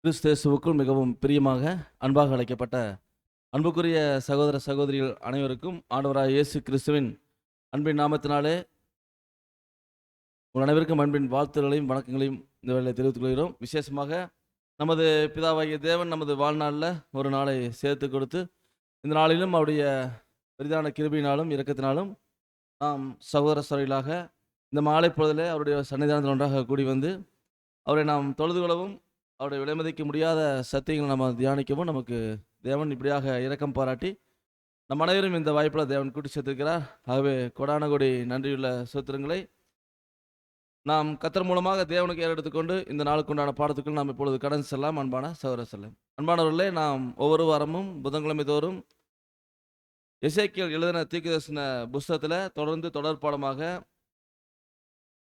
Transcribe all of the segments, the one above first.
கிறிஸ்து இயேசுவுக்குள் மிகவும் பிரியமாக அன்பாக அழைக்கப்பட்ட அன்புக்குரிய சகோதர சகோதரிகள் அனைவருக்கும் ஆண்டவராய் இயேசு கிறிஸ்துவின் அன்பின் நாமத்தினாலே உங்கள் அனைவருக்கும் அன்பின் வாழ்த்துக்களையும் வணக்கங்களையும் இந்த வேளையில் தெரிவித்துக் கொள்கிறோம். விசேஷமாக நமது பிதாவாகிய தேவன் நமது வாழ்நாளில் ஒரு நாளை சேர்த்து கொடுத்து இந்த நாளிலும் அவருடைய பெரிதான கிருபையினாலும் இரக்கத்தினாலும் நாம் சகோதர சகோதரிகளாக இந்த மாலை பொழுதிலே அவருடைய சன்னிதானத்தில் ஒன்றாக கூடி வந்து அவரை நாம் தொழுது கொள்ளவும் அவருடைய விலைமதிக்க முடியாத சத்தியங்களை நம்ம தியானிக்கவும் நமக்கு தேவன் இப்படியாக இரக்கம் பாராட்டி நம் அனைவரும் இந்த வாய்ப்பில் தேவன் கூட்டி சேர்த்திருக்கிறார். ஆகவே கொடான கொடி நன்றியுள்ள சோத்திரங்களை நாம் கத்தர் மூலமாக தேவனுக்கு ஏறெடுத்துக்கொண்டு இந்த நாளுக்கு உண்டான பாடத்துக்குள் நாம் இப்பொழுது கடந்து செல்லலாம். அன்பான சகோதர செல்லம், அன்பானவர்களே, நாம் ஒவ்வொரு வாரமும் புதன்கிழமை தோறும் எசேக்கியேல் எழுதின தீர்க்கதரிசன புஸ்தகத்தில் தொடர்ந்து தொடர் பாடமாக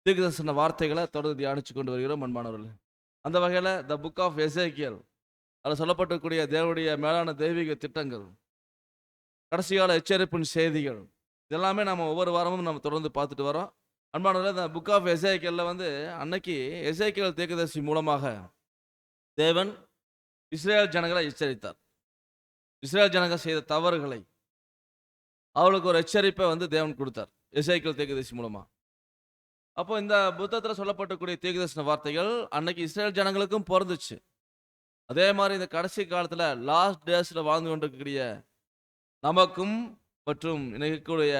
தீர்க்கதரிசன வார்த்தைகளை தொடர்ந்து தியானித்து கொண்டு வருகிறோம். அன்பானவர்களே, அந்த வகையில் த புக் ஆஃப் எசேக்கியேல் அதில் சொல்லப்பட்டிருக்கூடிய தேவனுடைய மேலான தெய்வீக திட்டங்கள், கடைசிகால எச்சரிப்பின் செய்திகள், இதெல்லாமே நம்ம ஒவ்வொரு வாரமும் நம்ம தொடர்ந்து பார்த்துட்டு வரோம். அன்பானவர்களே, இந்த புக் ஆஃப் எசேக்கியேலில் அன்னைக்கு எசேக்கியேல் தீர்க்கதரிசி மூலமாக தேவன் இஸ்ரேல் ஜனங்களை எச்சரித்தார். இஸ்ரேல் ஜனங்கள் செய்த தவறுகளை அவளுக்கு ஒரு எச்சரிப்பை தேவன் கொடுத்தார் எசேக்கியேல் தீர்க்கதரிசி மூலமாக. அப்போ இந்த புத்தகத்தில் சொல்லப்பட்டக்கூடிய தீர்க்கதரிசன வார்த்தைகள் அன்னைக்கு இஸ்ரேல் ஜனங்களுக்கும் பொருந்துச்சு. அதே மாதிரி இந்த கடைசி காலத்தில் லாஸ்ட் டேஸில் வாழ்ந்து கொண்டிருக்கக்கூடிய நமக்கும் மற்றும் இன்னைக்குரிய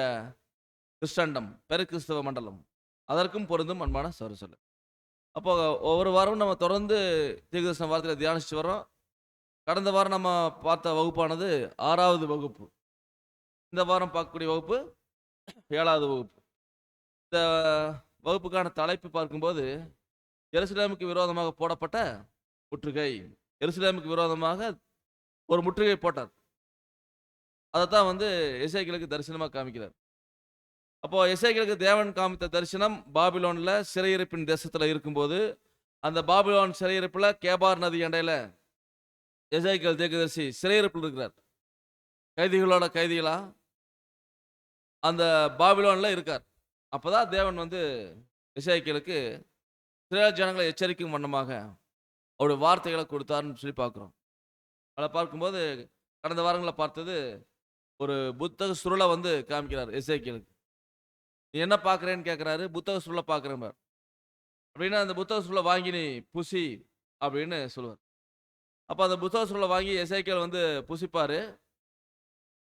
கிறிஸ்டண்டம் பெருகிறிஸ்தவ மண்டலம் அதற்கும் பொருந்தும். அன்பான சகோதர, அப்போ ஒவ்வொரு வாரமும் நம்ம தொடர்ந்து தீர்க்கதரிசன வார்த்தையில் தியானிச்சுட்டு வரோம். கடந்த வாரம் நம்ம பார்த்த வகுப்பானது 6வது வகுப்பு. இந்த வாரம் பார்க்கக்கூடிய வகுப்பு 7வது வகுப்பு. இந்த வகுப்புக்கான தலைப்பு பார்க்கும்போது எருசலேமுக்கு விரோதமாக போடப்பட்ட முற்றுகை. எருசலேமுக்கு விரோதமாக ஒரு முற்றுகை போட்டார். அதைத்தான் எசேக்கியேலுக்கு தரிசனமாக காமிக்கிறார். அப்போ எசேக்கியேலுக்கு தேவன் காமித்த தரிசனம் பாபிலோனில் சிறையிருப்பின் தேசத்தில் இருக்கும்போது, அந்த பாபிலோன் சிறையிருப்பில் கேபார் நதி இடையில எசேக்கியேல் தீர்க்கதரிசி சிறையிருப்பில் இருக்கிறார். கைதிகளோட கைதிகளா அந்த பாபிலோனில் இருக்கார். அப்போதான் தேவன் எசேக்கியேலுக்கு இஸ்ரேல் ஜனங்களை எச்சரிக்கும் வண்ணமாக அவருடைய வார்த்தைகளை கொடுத்தாருன்னு சொல்லி பார்க்குறோம். அதை பார்க்கும்போது கடந்த வாரங்களில் பார்த்தது ஒரு புத்தக சுருளை காமிக்கிறார் எசேக்கியேலுக்கு. நீ என்ன பார்க்குறேன்னு கேட்குறாரு. புத்தக சுருளை பார்க்குறேன் அப்படின்னா அந்த புத்தக சுருளை வாங்கி நீ புசி அப்படின்னு சொல்லுவார். அப்போ அந்த புத்தக சுருளை வாங்கி எசேக்கியேல் புசிப்பார்.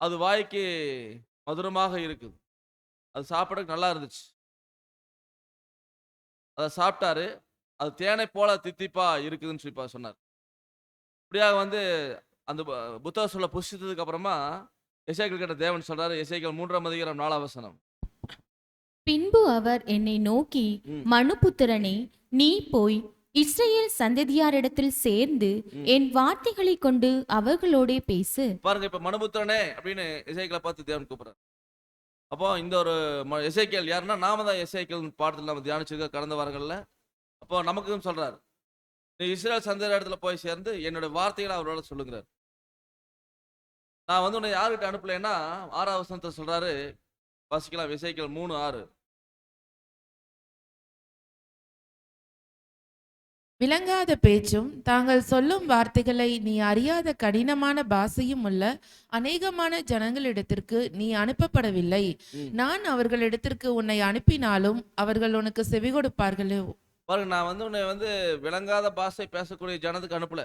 அது வாய்க்கு மதுரமாக இருக்குது. அது சாப்பிடக்கு நல்லா இருந்துச்சு. அதை சாப்பிட்டாரு. அது தேனை போல தித்திப்பா இருக்குதுன்னு சொல்லி சொன்னார். இப்படியாக அந்த புத்தக சொல்ல புசித்ததுக்கு அப்புறமா எசேக்கியேல் கிட்ட தேவன் சொல்றாரு. எசேக்கியேல் 3ஆம் அதிகாரம் 4ஆம் வசனம். பின்பு அவர் என்னை நோக்கி, மனுபுத்திரனே, நீ போய் இஸ்ரவேல் சந்ததியாரிடத்தில் சேர்ந்து என் வார்த்தைகளை கொண்டு அவர்களோடே பேசு. பாருங்க, இப்ப மனுபுத்திரனே அப்படின்னு எசேக்கியேலை பார்த்து தேவன் கூப்பிடுறார். அப்போ இந்த ஒரு எசேக்கியேல் யாருன்னா, நாம தான் எசேக்கியேல் பாடத்தில் நம்ம தியானிச்சிருக்க கடந்த வாரங்களில். அப்போ நமக்கும் சொல்றார், நீ இஸ்ரேல் சந்ததியார் இடத்துல போய் சேர்ந்து என்னோட வார்த்தைகளை அவரோட சொல்லுங்கிறார். நான் உன்னை யாருக்கிட்ட அனுப்பலைன்னா 6ஆம் வசனத்தை சொல்றாரு. வாசிக்கலாம், எசேக்கியேல் 3:6. விளங்காத பேச்சும் தாங்கள் சொல்லும் வார்த்தைகளை நீ அறியாத கடினமான பாஷையும் உள்ள அநேகமான ஜனங்களிடத்திற்கு நீ அனுப்பப்படவில்லை. நான் அவர்களிடத்திற்கு உன்னை அனுப்பினாலும் அவர்கள் உனக்கு செவி கொடுப்பார்களோ? பாருங்க, நான் உன்னை விளங்காத பாஷை பேசக்கூடிய ஜனத்துக்கு அனுப்பல.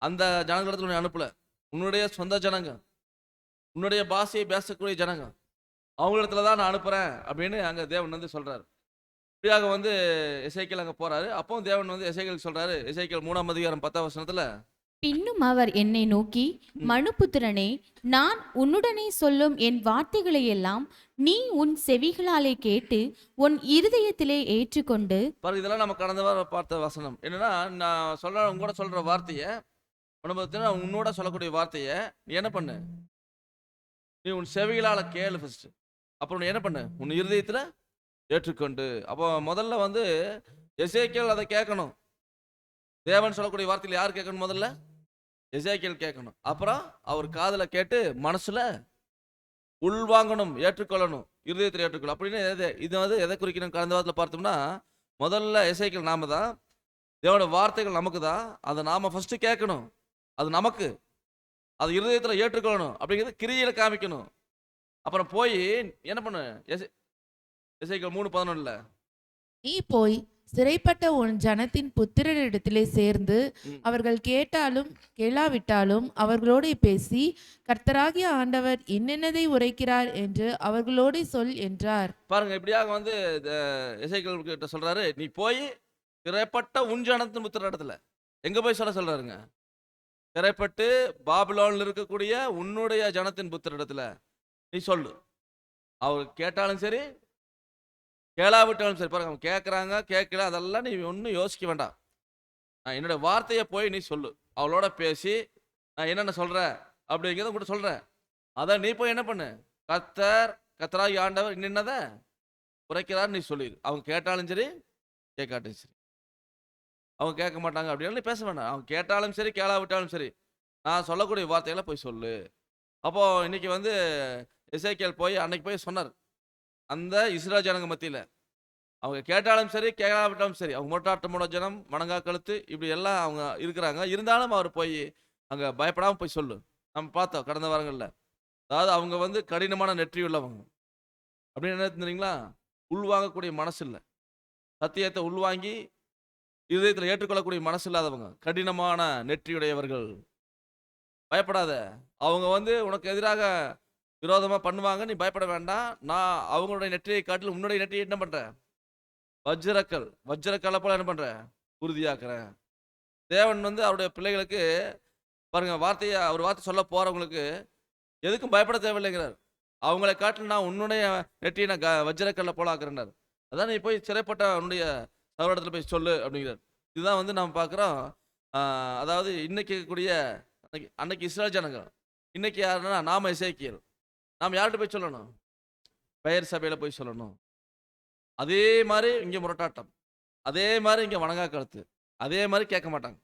அந்த ஜனங்களிடத்துல உன்னை அனுப்பல. உன்னுடைய சொந்த ஜனங்க, உன்னுடைய பாஷையை பேசக்கூடிய ஜனங்க, அவங்களிடத்துல தான் நான் அனுப்புறேன் அப்படின்னு அங்க தேவன் சொல்றாரு. இப்படியாக எசேக்கியேல் அங்கே போறாரு. அப்போ தேவன் எசேக்கியேலுக்கு சொல்றாரு. எசேக்கியேல் 3ஆம் அதிகாரம் 10ஆம் வசனத்துல, பின்னும் அவர் என்னை நோக்கி, மனுபுத்திரனே, நான் உன்னுடனே சொல்லும் என் வார்த்தைகளை எல்லாம் நீ உன் செவிகளாலே கேட்டு உன் இருதயத்திலே ஏற்றுக்கொண்டு. பாருங்க, இதெல்லாம் நம்ம கடந்த வாரம் பார்த்த வசனம். என்னன்னா, நான் சொல்ற உங்களோட சொல்ற வார்த்தையை, உன்னோட சொல்லக்கூடிய வார்த்தையை நீ என்ன பண்ணு, நீ உன் செவிகளால கேளு ஃபர்ஸ்ட். அப்புறம் நீ என்ன பண்ணு, உன் இருதயத்துல ஏற்றுக்கொண்டு. அப்போ முதல்ல எசேக்கியேல் அதை கேட்கணும். தேவன் சொல்லக்கூடிய வார்த்தையில் யார் கேட்கணும்? முதல்ல எசேக்கியேல் கேட்கணும். அப்புறம் அவர் காதுல கேட்டு மனசுல உள்வாங்கணும், ஏற்றுக்கொள்ளணும், இருதயத்தில் ஏற்றுக்கொள்ளணும். அப்படின்னு இது எதை குறிக்கணும்? கடந்த வாரத்தில் பார்த்தோம்னா முதல்ல எசேக்கியேல் நாம தான் தேவனுடைய வார்த்தைகள் நமக்கு தான், அதை நாம ஃபர்ஸ்ட் கேட்கணும். அது நமக்கு, அது இருதயத்தில் ஏற்றுக்கொள்ளணும், அப்படிங்கிறது கிரியில காமிக்கணும். அப்புறம் போய் என்ன பண்ணு, எசேக்கியேல் 3:11 நீ போய் சிறைப்பட்ட உன் ஜனத்தின் புத்திரரிடத்திலே சேர்ந்து அவர்கள் கேட்டாலும் கேளாவிட்டாலும் அவர்களோடே பேசி கர்த்தராகிய ஆண்டவர் என்னென்னதை உரைக்கிறார் என்று அவர்களோடே சொல் என்றார். பாருங்க, இப்படியாக வந்து எசேக்கியேல் கிட்ட சொல்றாரு, நீ போய் சிறைப்பட்ட உன் ஜனத்தின் புத்திரரிடத்துல எங்க போய் சொல்றாருங்க, சிறைப்பட்டு பாபிலோன்ல இருக்கக்கூடிய உன்னுடைய ஜனத்தின் புத்திரரிடத்துல நீ சொல்லு. அவர் கேட்டாலும் சரி கேளாவிட்டாலும் சரி. பாருங்க, அவங்க கேட்குறாங்க கேட்கல, அதெல்லாம் நீ ஒன்றும் யோசிக்க வேண்டாம். நான் என்னோட வார்த்தையை போய் நீ சொல்லு, அவளோட பேசி நான் என்னென்ன சொல்கிறேன் அப்படிங்கிறத கூட சொல்கிறேன். அதான் நீ போய் என்ன பண்ணு, கர்த்தராகிய ஆண்டவர் என்னென்னதை குறைக்கிறார் நீ சொல்லிடு. அவங்க கேட்டாலும் சரி கேட்காட்டும் சரி. அவங்க கேட்க மாட்டாங்க அப்படின்னா நீ பேச வேண்டாம். அவங்க கேட்டாலும் சரி கேளாவிட்டாலும் சரி, நான் சொல்லக்கூடிய வார்த்தைகளை போய் சொல்லு. அப்போது இன்னைக்கு வந்து எசேக்கியேல் போய் அன்னைக்கு போய் சொன்னார் அந்த இஸ்ரேல் ஜனங்க மத்தியில். அவங்க கேட்டாலும் சரி கேட்காவிட்டாலும் சரி, அவங்க மொட்டாட்டமோட ஜனம், மணங்கா கழுத்து, இப்படி எல்லாம் அவங்க இருக்கிறாங்க. இருந்தாலும் அவர் போய் அங்கே பயப்படாமல் போய் சொல்லு. நம்ம பார்த்தோம் கடந்த வாரங்களில். அதாவது அவங்க வந்து கடினமான நெற்றி உள்ளவங்க. அப்படின்னு என்ன தெரியுங்களா, உள்வாங்கக்கூடிய மனசு இல்லை, சத்தியத்தை உள்வாங்கி இதயத்தில் ஏற்றுக்கொள்ளக்கூடிய மனசு இல்லாதவங்க, கடினமான நெற்றியுடையவர்கள். பயப்படாத, அவங்க வந்து உனக்கு எதிராக விரோதமாக பண்ணுவாங்க, நீ பயப்பட வேண்டாம். நான் அவங்களுடைய நெற்றியை காட்டிலும் உன்னுடைய நெற்றியை என்ன பண்ணுறேன், வஜ்ரக்கல்லை போல என்ன பண்ணுறேன், உறுதியாக்குறேன். தேவன் வந்து அவருடைய பிள்ளைகளுக்கு பாருங்க, அவர் வார்த்தை சொல்ல போகிறவங்களுக்கு எதுக்கும் பயப்பட தேவையில்லைங்கிறார். அவங்களை காட்டிலும் நான் உன்னுடைய நெற்றியை நான் வஜ்ரக்கல்லை போல ஆக்குறேன்னார். அதான் நீ போய் சிறைப்பட்ட உன்னுடைய சகோதரத்தில் போய் சொல்லு அப்படிங்கிறார். இதுதான் வந்து நம்ம பார்க்குறோம். அதாவது இன்னைக்கு இருக்கக்கூடிய அன்னைக்கு இஸ்ரேல் ஜனங்கள், இன்னைக்கு யாருன்னா நாம எசேக்கியேல். நாம் யார்கிட்ட போய் சொல்லணும், பெயர் சபையில் போய் சொல்லணும். அதே மாதிரி இங்கே முரட்டாட்டம், அதே மாதிரி இங்கே வணங்கா கழுத்து, அதே மாதிரி கேட்க மாட்டாங்க.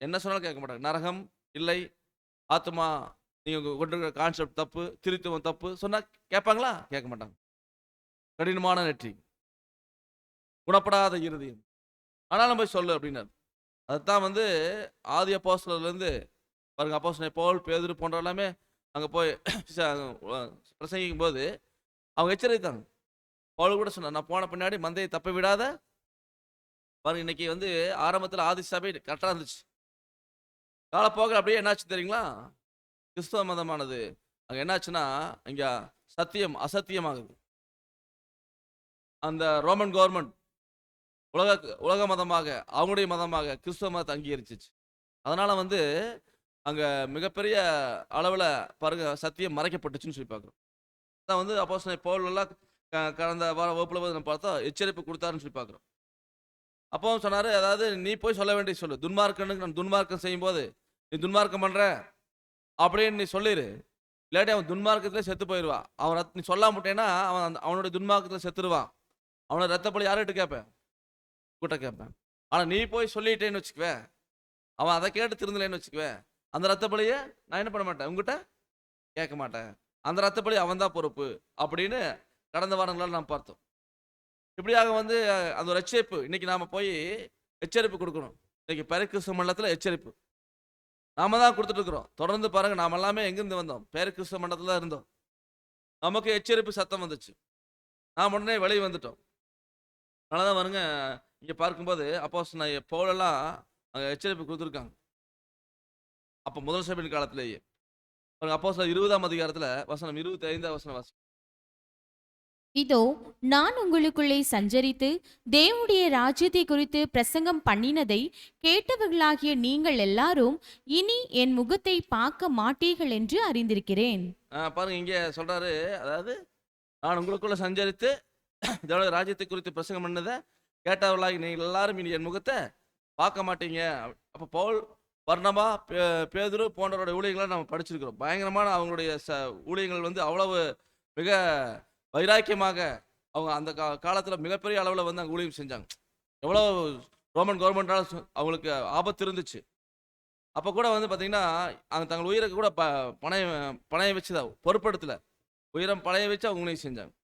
என்ன சொன்னாலும் கேட்க மாட்டாங்க. நரகம் இல்லை, ஆத்மா நீங்கள் கொண்டிருக்கிற கான்செப்ட் தப்பு, திருத்துவம் தப்பு சொன்னால் கேட்பாங்களா, கேட்க மாட்டாங்க. கடினமான நெற்றி, குணப்படாத இருதயம், ஆனாலும் போய் சொல்லு அப்படின்னாரு. அதுதான் வந்து ஆதி அப்போஸ்தலர்லேருந்து பாருங்க, அப்போஸ்தலன் பவுல், பேதுரு போன்ற எல்லாமே அங்கே போய் பிரசங்கிக்கும் போது அவங்க எச்சரித்தாங்க. பவுல் கூட சொன்னார், நான் போன பின்னாடி மந்தையை தப்ப விடாத. பாருங்க, இன்னைக்கு வந்து ஆரம்பத்தில் ஆதி சபை கரெக்டாக இருந்துச்சு. காலப்போக அப்படியே என்னாச்சு தெரியுங்களா, கிறிஸ்தவ மதமானது அங்கே என்னாச்சுன்னா இங்கே சத்தியம் அசத்தியமாகுது. அந்த ரோமன் கவர்மெண்ட் உலக மதமாக, அவங்களுடைய மதமாக கிறிஸ்தவ மதத்தை அங்கீகரிச்சிச்சு. அதனால் வந்து அங்கே மிகப்பெரிய அளவில் பாருங்க சத்தியம் மறைக்கப்பட்டுச்சுன்னு சொல்லி பார்க்குறோம். அதான் வந்து அப்போஸ்தலன் பவுல் எல்லாம் கடந்த வார வகுப்புல போது நம்ம பார்த்தா எச்சரிப்பு கொடுத்தாருன்னு சொல்லி பார்க்குறோம். அப்பவும் சொன்னார், அதாவது நீ போய் சொல்ல வேண்டிய சொல்லு, துன்மார்க்கனுக்கு நான் துன்மார்க்கம் செய்யும்போது நீ துன்மார்க்கம் பண்ணுற அப்படின்னு நீ சொல்லிடு. இல்லாட்டி அவன் துன்மார்க்கத்தில் செத்து போயிடுவான். அவன் நீ சொல்லாமட்டேன்னா அவனுடைய துன்மார்க்கத்தில் செத்துருவான். அவனோட ரத்தப்படி யார்கிட்ட கேட்பேன், கூட்ட கேட்பேன். ஆனால் நீ போய் சொல்லிட்டேன்னு வச்சுக்குவேன், அவன் அதை கேட்டு திருந்தலைன்னு வச்சுக்குவேன், அந்த ரத்தப்படியை நான் என்ன பண்ண மாட்டேன், உங்ககிட்ட கேட்க மாட்டேன். அந்த ரத்தப்படி அவன் தான் பொறுப்பு அப்படின்னு கடந்த வாரங்களால் நாம் பார்த்தோம். இப்படியாக வந்து அந்த ஒரு எச்சரிப்பு இன்னைக்கு நாம் போய் எச்சரிப்பு கொடுக்கணும். இன்னைக்கு பெயர்கிறிஸ்துவ மண்டலத்தில் எச்சரிப்பு நாம தான் கொடுத்துட்டு இருக்கிறோம். தொடர்ந்து பாருங்க, நாம் எல்லாமே எங்கேருந்து வந்தோம், பெயர்கிறிஸ்துவ மண்டலத்தில் தான் இருந்தோம். நமக்கு எச்சரிப்பு சத்தம் வந்துச்சு, நாம் உடனே வெளியே வந்துட்டோம். அதனால தான் வருங்க, இங்கே பார்க்கும்போது அப்போஸ்தலன் பவுலெல்லாம் அங்கே எச்சரிப்பு கொடுத்துருக்காங்க. அப்போ முதல் சபையின் காலத்திலேயே அப்போஸ்தலர் 20ஆம் அதிகாரத்தில் வசனம் 25ஆம் வசனம் வாசி. இதோ நான் உங்களுக்குள்ளே சஞ்சரித்து தேவனுடைய ராஜ்யத்தை குறித்து பிரசங்கம் பண்ணினதை கேட்டவர்களாகிய நீங்கள் எல்லாரும் இனி என் முகத்தை பார்க்க மாட்டீர்கள் என்று அறிந்திருக்கிறேன். பாருங்க, இங்கே சொல்றாரு, அதாவது நான் உங்களுக்குள்ள சஞ்சரித்து தேவனுடைய ராஜ்யத்தை குறித்து பிரசங்கம் பண்ணதை கேட்டவர்களாகி நீங்கள் எல்லாரும் இனி என் முகத்தை பார்க்க மாட்டீங்க. அப்போ பவுல், பர்னபா, பேதுரு போன்றவருடைய ஊழியங்களை நம்ம படிச்சிருக்கிறோம். பயங்கரமான அவங்களுடைய ஊழியங்கள் வந்து அவ்வளவு மிக வைராக்கியமாக அவங்க அந்த காலத்தில் மிகப்பெரிய அளவில் வந்து அங்கே ஊழியம் செஞ்சாங்க. எவ்வளோ ரோமன் கவர்மெண்டால் அவங்களுக்கு ஆபத்து இருந்துச்சு. அப்போ கூட வந்து பார்த்தீங்கன்னா அவங்க தங்கள் உயிருக்கு கூட பணையம் வச்சு தான், பொறுப்படுத்தலை, உயிரம் பணைய வச்சு அவங்க ஊழியம் செஞ்சாங்க.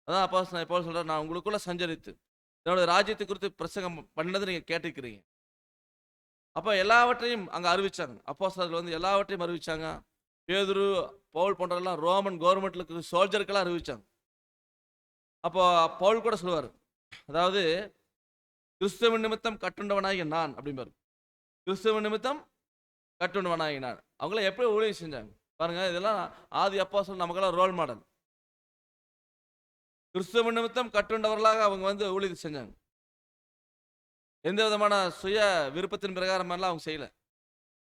அதான் அப்போஸ்தலன் பவுல் சொல்றார், நான் உங்களுக்குள்ள சஞ்சரித்து என்னோட ராஜ்யத்தை குறித்து பிரசங்கம் பண்ணதை நீங்க கேட்டிருக்கிறீங்க. அப்ப எல்லாவற்றையும் அங்க அறிவிச்சாங்க. அப்போஸ்தலர்கள் வந்து எல்லாவற்றையும் அறிவிச்சாங்க. பேதுரு, பவுல் போன்றவர்கள்லாம் ரோமன் கவர்மெண்ட்ல இருக்கிற சோல்ஜருக்கெல்லாம் அறிவிச்சாங்க. அப்போ பவுல் கூட சொல்லுவார், அதாவது கிறிஸ்துவின் நிமித்தம் கட்டுண்டவனாகிய நான் அப்படிம்பாரு. கிறிஸ்துவின் நிமித்தம் கட்டுண்டவனாகிய நான். அவங்கள எப்படி ஊழியம் செஞ்சாங்க பாருங்க. இதெல்லாம் ஆதி அப்போஸ்தலர் நமக்கெல்லாம் ரோல் மாடல். கிறிஸ்துவின் நிமித்தம் கட்டுண்டவர்களாக அவங்க வந்து ஊழியம் செஞ்சாங்க. எந்த விதமான சுய விருப்பத்தின் பிரகாரம் எல்லாம் அவங்க செய்யல.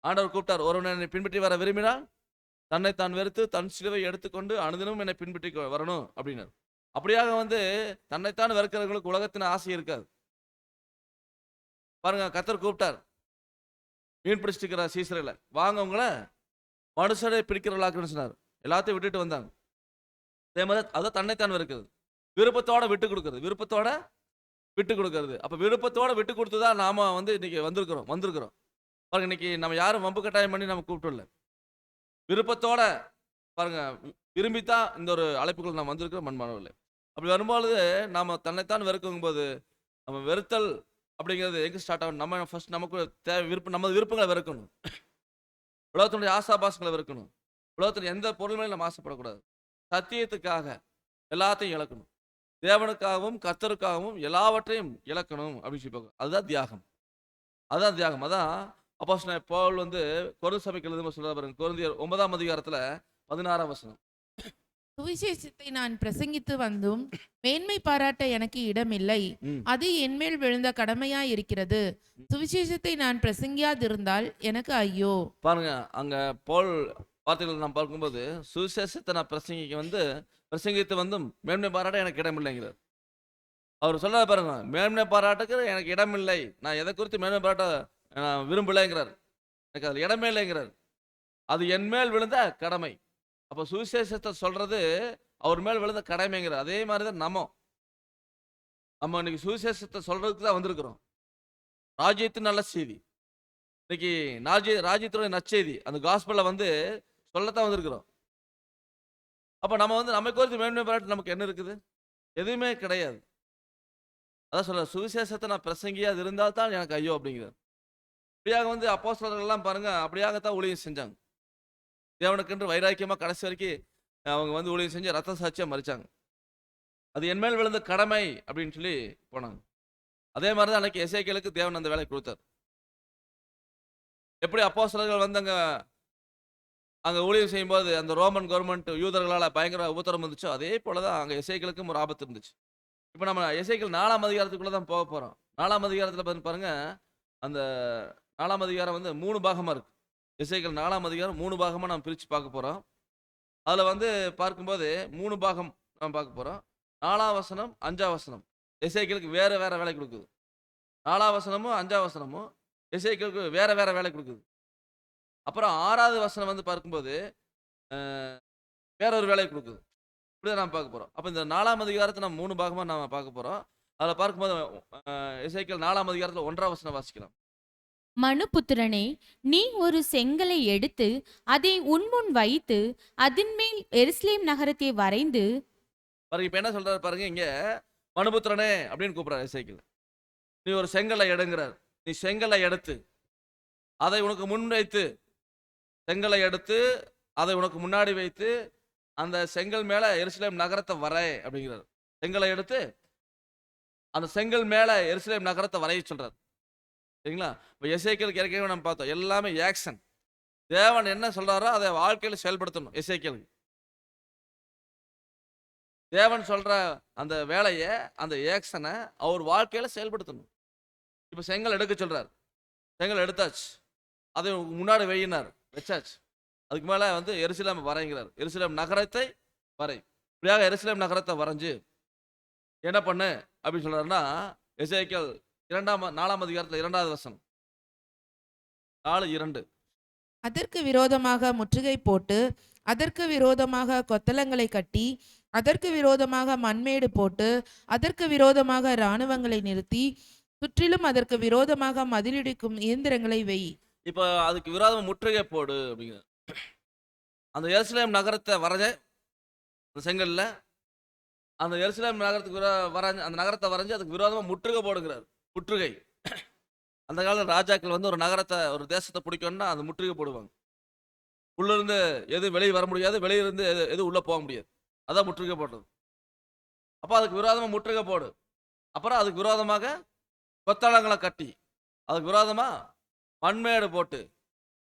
ஆண்டவர் கூப்பிட்டார், ஒருவன் என்னை பின்பற்றி வர விரும்பினால் தன்னை தான் வெறுத்து தன் சிலுவை எடுத்துக்கொண்டு அனுதினமும் என்னை பின்பற்றி வரணும் அப்படின்னாரு. அப்படியாக வந்து தன்னைத்தான் வெறுக்கிறவங்களுக்கு உலகத்தின் ஆசை இருக்காது. பாருங்க, கர்த்தர் கூப்பிட்டார் மீன் பிடிச்சிட்டு இருக்கிற சீசரையில், வாங்க உங்களை மனுஷரை பிடிக்கிறவர்களாக்குன்னு சொன்னார். எல்லாத்தையும் விட்டுட்டு வந்தாங்க. அதே மாதிரி அதை தன்னைத்தான் வெறுக்கிறது, விருப்பத்தோட விட்டு கொடுக்கறது, விருப்பத்தோட விட்டு கொடுக்கறது. அப்ப விருப்பத்தோட விட்டு கொடுத்துதான் நாம வந்து இன்னைக்கு வந்திருக்கிறோம். பாருங்க, இன்னைக்கு நம்ம யாரும் வம்பு கட்டாயம் பண்ணி நம்ம கூப்பிட்டு, விருப்பத்தோட பாருங்க, விரும்பித்தான் இந்த ஒரு அழைப்புகள் நாம் வந்திருக்கிறோம் மண்மானவர்களே. அப்படி வரும்பொழுது நாம தன்னைத்தான் வெறுக்கும் போது நம்ம வெறுத்தல் அப்படிங்கிறது எங்க ஸ்டார்ட் ஆகும்? நம்ம ஃபர்ஸ்ட் நமக்கு தேவை விருப்பம், நம்ம விருப்பங்களை வெறுக்கணும். உலகத்தினுடைய ஆசாபாசங்களை வெறுக்கணும். உலகத்தில் எந்த பொருள்களையும் நம்ம ஆசைப்படக்கூடாது. சத்தியத்துக்காக எல்லாத்தையும் இழக்கணும். தேவனுக்காகவும் கர்த்தருக்காகவும் எல்லாவற்றையும் இழக்கணும் அப்படின்னு சொல்லி அதுதான் தியாகம். அதான் அப்போஸ்தலன் பவுல் வந்து கொரிந்து சபைக்கு எழுதும்போது சொல்றாரு பாருங்க. கொரிந்தியர் 9ஆம் அதிகாரத்துல 16ஆம் வசனம். சுவிசேஷத்தை நான் பிரசங்கித்து வந்தும் மேன்மை பாராட்ட எனக்கு இடமில்லை. அது என்மேல் விழுந்த கடமையா இருக்கிறது. சுவிசேஷத்தை நான் பிரசங்கியாதிருந்தால் எனக்கு ஐயோ. பாருங்க, அங்க பவுல் வார்த்தைகள் நாம் பார்க்கும்போது சுவிசேஷத்தை நான் பிரசங்கித்து வந்தும் மேன்மை பாராட்ட எனக்கு இடமில்லைங்கிறார். அவர் சொல்றாரு பாருங்க, மேன்மை பாராட்டுக்கு எனக்கு இடமில்லை, நான் எதை குறித்து மேன்மை பாராட்ட நான் விரும்பலைங்கிறார். எனக்கு அது இடமே இல்லைங்கிறார். அது என் மேல் விழுந்த கடமை. அப்போ சுவிசேஷத்தை சொல்றது அவர் மேல் விழுந்த கடமைங்கிறார். அதே மாதிரி தான் நம்ம இன்னைக்கு சுவிசேஷத்தை சொல்றதுக்கு தான் வந்திருக்கிறோம். ராஜ்யத்தின் நல்ல செய்தி, இன்னைக்கு ராஜ்யத்துடைய நற்செய்தி, அந்த காஸ்பல்ல வந்து சொல்லத்தான் வந்திருக்கிறோம். அப்ப நம்ம வந்து நம்ம குறித்து மேன்மை பாராட்டு நமக்கு என்ன இருக்குது? எதுவுமே கிடையாது. அதான் சொல்ற, சுவிசேஷத்தை நான் பிரசங்கியா இருந்தால் தான் எனக்கு ஐயோ அப்படிங்கிறார். அப்படியாக வந்து அப்போஸ்தலர்கள் எல்லாம் பாருங்க, அப்படியாகத்தான் ஊழியம் செஞ்சாங்க. தேவனுக்கென்று வைராக்கியமா கடைசி வரைக்கும் அவங்க வந்து ஊழியம் செஞ்சு ரத்த சாட்சியா மறிச்சாங்க. அது என் மேல் விழுந்த கடமை அப்படின்னு சொல்லி போனாங்க. அதே மாதிரி தான் அன்னைக்கு எசேக்கியேலுக்கு தேவன் அந்த வேலை கொடுத்தார். எப்படி அப்போஸ்தலர்கள் வந்து அங்க ஊழியம் செய்யும்போது அந்த ரோமன் கவர்மெண்ட் யூதர்களால் பயங்கர உபத்திரம் இருந்துச்சோ, அதே போலதான் அங்க எசேக்கியேலுக்கும் ஒரு ஆபத்து இருந்துச்சு. இப்போ நம்ம எசேக்கியேல் 4ஆம் அதிகாரத்துக்குள்ள தான் போக போறோம். 4ஆம் அதிகாரத்தில் பாருங்க, அந்த 4ஆம் அதிகாரம் வந்து 3 பாகமா இருக்கு. எசேக்கியேல் 4ஆம் அதிகாரம் 3 பாகமா நம்ம பிரிச்சு பார்க்க போறோம். அதுல வந்து பார்க்கும்போது 3 பாகம் நம்ம பார்க்க போறோம். 4ஆம் வசனம் 5ஆம் வசனம் எசேக்கியேலுக்கு வேற வேலை கொடுக்குது. 4ஆம் வசனமும் 5ஆம் வசனமும் எசேக்கியேலுக்கு வேற வேலை கொடுக்குது. அப்புறம் 6வது வசனம் வந்து பார்க்கும்போது வேற ஒரு வேலை கொடுக்குது. இப்படிதான் நாம் பார்க்க போறோம். அப்ப இந்த 4ஆம் அதிகாரத்தை நம்ம 3 பாகமா நாம பார்க்க போறோம். அதுல பார்க்கும்போது எசேக்கியேல் 4ஆம் அதிகாரத்துல 1ஆம் வசனம் வாசிக்கலாம். மனுபுத்திரனே, நீ ஒரு செங்கலை எடுத்து அதை உன்முன் வைத்து அதின்மேல் எருசலேம் நகரத்தை வரைந்து. பாருங்க, இப்ப என்ன சொல்றாரு பாருங்க, இங்க மனுபுத்திரனே அப்படின்னு கூப்பிடுறாரு எசேக்கியேல். நீ ஒரு செங்கலை எடுங்கிறார். நீ செங்கலை எடுத்து அதை உனக்கு முன் வைத்து, செங்கலை எடுத்து அதை உனக்கு முன்னாடி வைத்து அந்த செங்கல் மேல எருசலேம் நகரத்தை வரை அப்படிங்கிறார். செங்கலை எடுத்து அந்த செங்கல் மேல எருசலேம் நகரத்தை வரைய சொல்றார். சரிங்களா? இப்போ எசேக்கியேலுக்கு ஏற்கனவே நம்ம பார்த்தோம், எல்லாமே ஆக்ஷன். தேவன் என்ன சொல்றாரோ அதை வாழ்க்கையில செயல்படுத்தணும். எசேக்கியேலுக்கு தேவன் சொல்ற அந்த வேலையை, அந்த ஆக்ஷனை அவர் வாழ்க்கையில செயல்படுத்தணும். இப்போ செங்கல் எடுக்க சொல்றார். செங்கல் எடுத்தாச்சு, அதை முன்னாடி வச்சாச்சு. அதுக்கு மேல வந்து எருசலேம் வரைங்கிறார். எருசலேம் நகரத்தை வரை. இப்படியாக எருசலேம் நகரத்தை வரைஞ்சு என்ன பண்ணு அப்படின்னு சொல்றாருன்னா, எசேக்கியேல் 4ஆம் அதிகாரத்துல 2வது வசனம் 4:2. அதற்கு விரோதமாக முற்றுகை போட்டு, அதற்கு விரோதமாக கொத்தளங்களை கட்டி, அதற்கு விரோதமாக மண்மேடு போட்டு, அதற்கு விரோதமாக இராணுவங்களை நிறுத்தி, சுற்றிலும் அதற்கு விரோதமாக மதிலிடிக்கும் இயந்திரங்களை வை. இப்ப அதுக்கு விரோதமா முற்றுகை போடு அப்படிங்கிற அந்த எருசலேம் நகரத்தை வரைஞ்ச அந்த செங்கல்ல அந்த எருசலேம் நகரத்துக்கு வரைஞ்சு அந்த நகரத்தை வரைஞ்சு அதுக்கு விரோதமா முற்றுகை போடுகிறார். முற்றுகை. அந்த காலத்துல ராஜாக்கள் வந்து ஒரு நகரத்தை ஒரு தேசத்தை பிடிக்கணும்னா அந்த முற்றுகை போடுவாங்க. உள்ள இருந்து எது வெளியே வர முடியாது, வெளியில இருந்து எது உள்ள போக முடியாது. அதான் முற்றுகை போடுறது. அப்ப அதுக்கு விரோதமா முற்றுகை போடு. அப்புறம் அதுக்கு விரோதமாக கொத்தளங்களை கட்டி, அதுக்கு விரோதமா மண்மேடு போட்டு,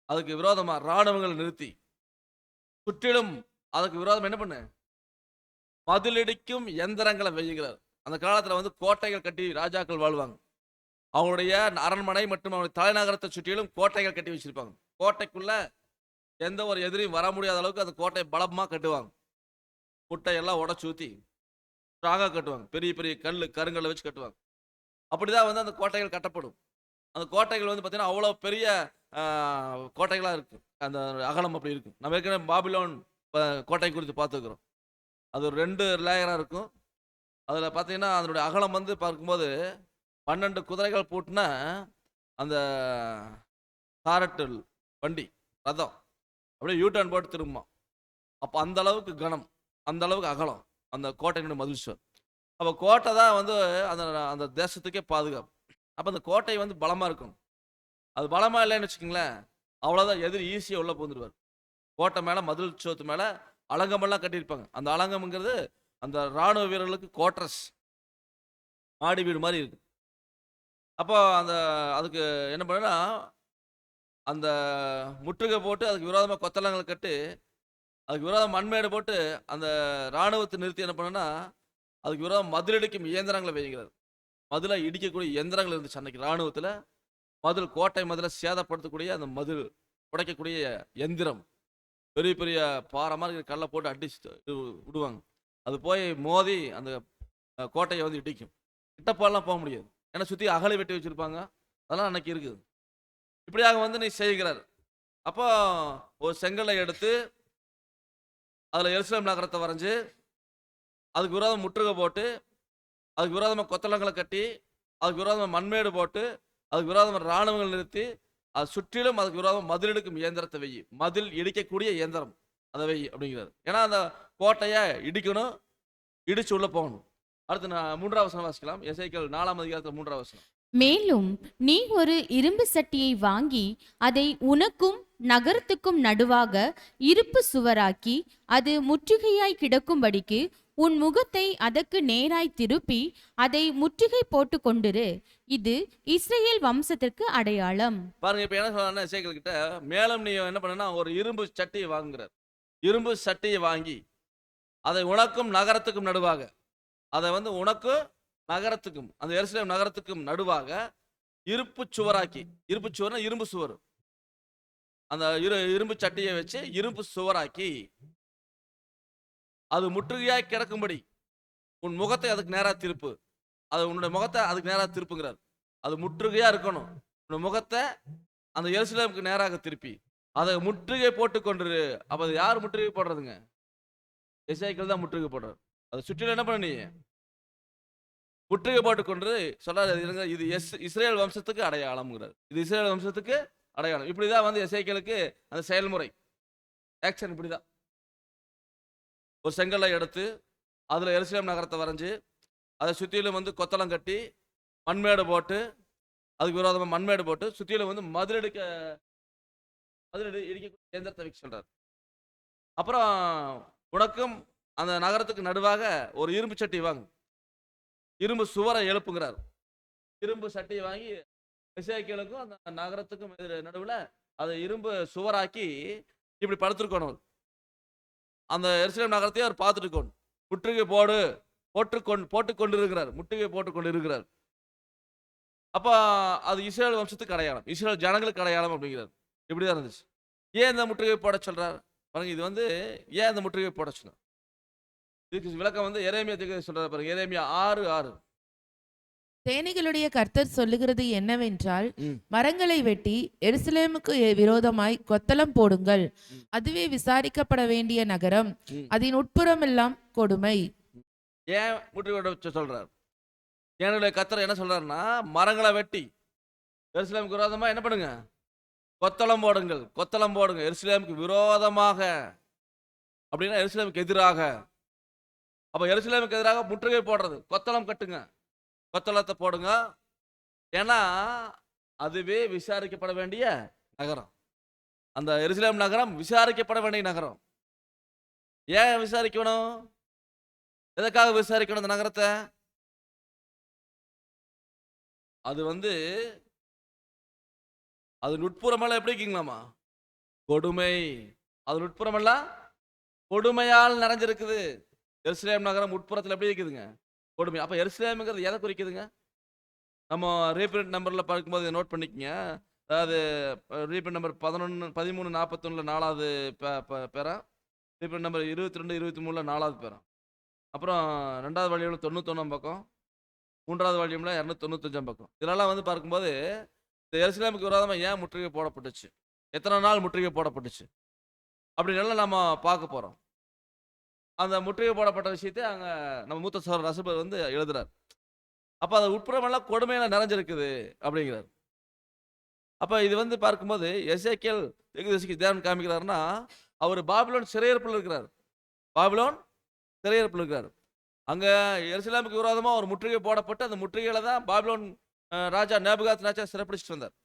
அதுக்கு விரோதமா ராணுவங்களை நிறுத்தி, சுற்றிலும் அதுக்கு விரோதம் என்ன பண்ணு, மதிலிடிக்கும் எந்திரங்களை வெய்யுகிறார். அந்த காலத்துல வந்து கோட்டைகள் கட்டி ராஜாக்கள் வாழ்வாங்க. அவங்களுடைய அரண்மனை மற்றும் அவங்களுடைய தலைநகரத்தை சுற்றிலும் கோட்டைகள் கட்டி வச்சிருப்பாங்க. கோட்டைக்குள்ள எந்த ஒரு எதிரியும் வர முடியாத அளவுக்கு அந்த கோட்டையை பலமா கட்டுவாங்க. முட்டையெல்லாம் உடச்சு ஊத்தி ஸ்ட்ராங்கா கட்டுவாங்க. பெரிய பெரிய கருங்கல்லை வச்சு கட்டுவாங்க. அப்படிதான் வந்து அந்த கோட்டைகள் கட்டப்படும். அந்த கோட்டைகள் வந்து பார்த்தீங்கன்னா அவ்வளோ பெரிய கோட்டைகளாக இருக்கு. அந்த அகலம் அப்படி இருக்கும். நம்ம ஏற்கனவே பாபிலோன் கோட்டை குறித்து பார்த்துக்கிறோம். அது ஒரு 2 லேயராக இருக்கும். அதில் பார்த்தீங்கன்னா அதனுடைய அகலம் வந்து பார்க்கும்போது 12 குதிரைகள் பூட்டின அந்த காரட்டு வண்டி ரதம் அப்படியே யூட்டர்ன் போட்டு திரும்பும். அப்போ அந்த அளவுக்கு கனம், அந்த அளவுக்கு அகலம் அந்த கோட்டையினுடைய மதில். அப்போ கோட்டை தான் வந்து அந்த அந்த தேசத்துக்கே பாதுகாப்பு. அப்போ அந்த கோட்டை வந்து பலமாக இருக்கும். அது பலமாக இல்லைன்னு வச்சுக்கோங்களேன், அவ்வளோதான், எதிரி ஈஸியாக உள்ள போந்துடுவார். கோட்டை மேலே மதில் சோத்து மேலே அலங்கமெல்லாம் கட்டியிருப்பாங்க. அந்த அலங்கம்ங்கிறது அந்த இராணுவ வீரர்களுக்கு கோட்ரஸ், மாடி வீடு மாதிரி இருக்கு. அப்போ அதுக்கு என்ன பண்ணுன்னா, அந்த முற்றுகை போட்டு அதுக்கு விரோதமாக கொத்தளங்களை கட்டு, அதுக்கு விரோதம் மண்மேடு போட்டு அந்த இராணுவத்தை நிறுத்தி என்ன பண்ணுன்னா, அதுக்கு விரோதம் மதிலடிக்கும் இயந்திரங்களை வைக்கிறார். மதிலை இடிக்கக்கூடிய இயந்திரங்கள் இருந்துச்சு அன்னைக்கு இராணுவத்தில். மதில், கோட்டை மதிலை சேதப்படுத்தக்கூடிய அந்த மதில் உடைக்கக்கூடிய எந்திரம், பெரிய பெரிய பாறை மாதிரி இருக்கிற கல்லை போட்டு அடிச்சு விடுவாங்க. அது போய் மோதி அந்த கோட்டையை வந்து இடிக்கும். கிட்டப்பாலாம் போக முடியாது, ஏன்னா சுற்றி அகலை வெட்டி வச்சுருப்பாங்க. அதெல்லாம் அன்னைக்கு இருக்குது. இப்படியாக வந்து நீ செய்கிறார். அப்போ ஒரு செங்கலை எடுத்து அதில் எருசலேம் நகரத்தை வரைஞ்சி அதுக்கு விரோதம் முற்றுகை போட்டு, அதுக்கு விரோதமாக கொத்தளங்களை கட்டி, அதுக்கு விரோதமாக மண்மேடு போட்டு, அதுக்கு விரோதமாக இராணுவங்கள் நிறுத்தி, அது சுற்றிலும் அதுக்கு விரோதமாக மதிலெடுக்கும் இயந்திரத்தை வெயி, மதில் இடிக்கக்கூடிய இயந்திரம் அதை வெயி அப்படிங்கிறார். ஏன்னா அந்த கோட்டையை இடிக்கணும், இடிச்சு உள்ள போகணும். அடுத்து நான் 3ஆம் வசனம் வாசிக்கலாம். எசேக்கியேல் 4ஆம் அதிகாரத்தில் 3ஆம் வசனம். மேலும் நீ ஒரு இரும்பு சட்டியை வாங்கி அதை உனக்கும் நகரத்துக்கும் நடுவாக இருப்பு சுவராக்கி அது முற்றுகையாய் கிடக்கும்படிக்கு உன் முகத்தை அதற்கு நேராய் திருப்பி அதை முற்றுகை போட்டு கொண்டிரு. இது இஸ்ரவேல் வம்சத்திற்கு அடையாளம். பாருங்க, இப்ப என்ன சொல்றாருன்னா எசேக்கியேல் கிட்ட, மேலும் நீ என்ன பண்ணனா, ஒரு இரும்பு சட்டியை வாங்குகிறார். இரும்பு சட்டியை வாங்கி அதை உனக்கும் நகரத்துக்கும் நடுவாக, அதை வந்து உனக்கும் நகரத்துக்கும், அந்த எருசலேம் நகரத்துக்கும் நடுவாக இருப்பு சுவராக்கி, இருப்பு சுவர்னா இரும்பு சுவர், அந்த இரும்பு சட்டியை வச்சு இரும்பு சுவராக்கி அது முற்றுகையாய் கிடக்கும்படி உன் முகத்தை அதுக்கு நேரா திருப்பு. அது உன்னுடைய முகத்தை அதுக்கு நேராக திருப்புங்கிறார். அது முற்றுகையா இருக்கணும். உன் முகத்தை அந்த எருசலேமுக்கு நேராக திருப்பி அதை முற்றுகை போட்டு கொண்டு. அப்ப அது யார் முற்றுகை போடுறதுங்க? எசேக்கியேல் தான் முற்றுகை போடுறார். அதை சுற்றிலும் என்ன பண்ண, நீ முற்றுகை போட்டு கொண்டு சொல்றாரு. இது இஸ்ரேல் வம்சத்துக்கு அடையாளம்ங்கிறார். இது இஸ்ரேல் வம்சத்துக்கு அடையாளம். இப்படிதான் வந்து எசேக்கியேலுக்கு அந்த செயல்முறை ஆக்ஷன் இப்படிதான். ஒரு செங்கல்லை எடுத்து அதில் எருசலேம் நகரத்தை வரைஞ்சி அதை சுற்றிலும் வந்து கொத்தளம் கட்டி மண்மேடு போட்டு, அதுக்கு விரோதமாக மண்மேடு போட்டு சுற்றிலும் வந்து மதில் இடிக்க இயந்திரத்தை வைக்க சொல்றார். அப்புறம் உனக்கும் அந்த நகரத்துக்கு நடுவாக ஒரு இரும்பு சட்டி வாங்க, இரும்பு சுவரை எழுப்புங்கிறார். இரும்பு சட்டியை வாங்கி எசேக்கியேலுக்கும் அந்த நகரத்துக்கும் நடுவில் அதை இரும்பு சுவராக்கி இப்படி படுத்திருக்கணும். அந்த எருசலேம் நகரத்தையும் அவர் பார்த்துட்டு இருக்கணும். முற்றுகை போட்டு கொண்டு இருக்கிறார், முற்றுகை போட்டு கொண்டு இருக்கிறார். அப்போ அது இஸ்ரேல் வம்சத்துக்கு அடையாளம், இஸ்ரேல் ஜனங்களுக்கு அடையாளம் அப்படிங்கிறார். இப்படிதான் இருந்துச்சு. ஏன் இந்த முற்றுகை போட சொல்றார் பாருங்க. இது வந்து ஏன் இந்த முற்றுகை போட சொன்னார், இதுக்கு விளக்கம் வந்து எரேமியா தீர்க்கதரிசி சொல்றாரு பாருங்க. எரேமியா 6:6. சேனைகளுடைய கர்த்தர் சொல்லுகிறது என்னவென்றால், மரங்களை வெட்டி எருசலேமுக்கு விரோதமாய் கொத்தளம் போடுங்கள். அதுவே விசாரிக்கப்பட வேண்டிய நகரம், அதன் உட்புறமெல்லாம் கொடுமை. ஏன் முற்றுகை சொல்றார்? சேனைகளுடைய கர்த்தர் என்ன சொல்றாருன்னா, மரங்களை வெட்டி எருசலேமுக்கு விரோதமா என்ன பண்ணுங்க, கொத்தளம் போடுங்கள். கொத்தளம் போடுங்க எருசலேமுக்கு விரோதமாக, அப்படின்னா எருசலேமுக்கு எதிராக. அப்ப எருசலேமுக்கு எதிராக முற்றுகை போடுறது, கொத்தளம் கட்டுங்க, கொத்தளத்தை போடுங்க. ஏன்னா அதுவே விசாரிக்கப்பட வேண்டிய நகரம். அந்த எருசலேம் நகரம் விசாரிக்கப்பட வேண்டிய நகரம். ஏன் விசாரிக்கணும்? எதற்காக விசாரிக்கணும் அந்த நகரத்தை? அது வந்து அது நுட்புறமெல்லாம் எப்படி இருக்குங்களாமா? கொடுமை. அது நுட்புறமெல்லாம் கொடுமையால் நிறைஞ்சிருக்குது. எருசலேம் நகரம் உட்புறத்தில் எப்படி இருக்குதுங்க? கொடுமை. அப்ப எருசலேம்ங்கிறது எதை குறிக்குதுங்க? நம்ம ரீபிரிண்ட் நம்பர்ல பார்க்கும்போது நோட் பண்ணிக்கங்க. அதாவது ரீபிரிண்ட் நம்பர் 1341 4வது பேரா, ரீபிரிண்ட் நம்பர் 22 23 4வது பேரா, அப்புறம் 2வது வால்யூம்ல 91 பக்கம், 3வது வால்யூம்ல 295 பக்கம். இதெல்லாம் வந்து பார்க்கும்போது இந்த எருசலேமுக்கு விரோதமாக ஏன் முற்றுகை போடப்பட்டுச்சு, எத்தனை நாள் முற்றுகை போடப்பட்டுச்சு அப்படின்னு நம்ம பார்க்க போறோம். அந்த முற்றுகை போடப்பட்ட விஷயத்தை அங்க நம்ம மூத்த சகோதரர் ரசபர் வந்து எழுதுறார். அப்ப அது உட்புறமெல்லாம் கொடுமையில நிறைஞ்சிருக்குது அப்படிங்கிறார். அப்ப இது வந்து பார்க்கும்போது எசேக்கியேல் தீர்க்கதரிசிக்கு தேவன் காமிக்கிறாருன்னா, அவர் பாபிலோன் சிறையிருப்பில் இருக்கிறார். பாபிலோன் சிறையிருப்பில் இருக்கிறார். அங்க எருசலேமுக்கு விரோதமா ஒரு முற்றுகை போடப்பட்டு அந்த முற்றுகையில தான் பாபிலோன் ராஜா நேபுகாத் நேச்சார் சிறைப்பிடிச்சிட்டு வந்தார்.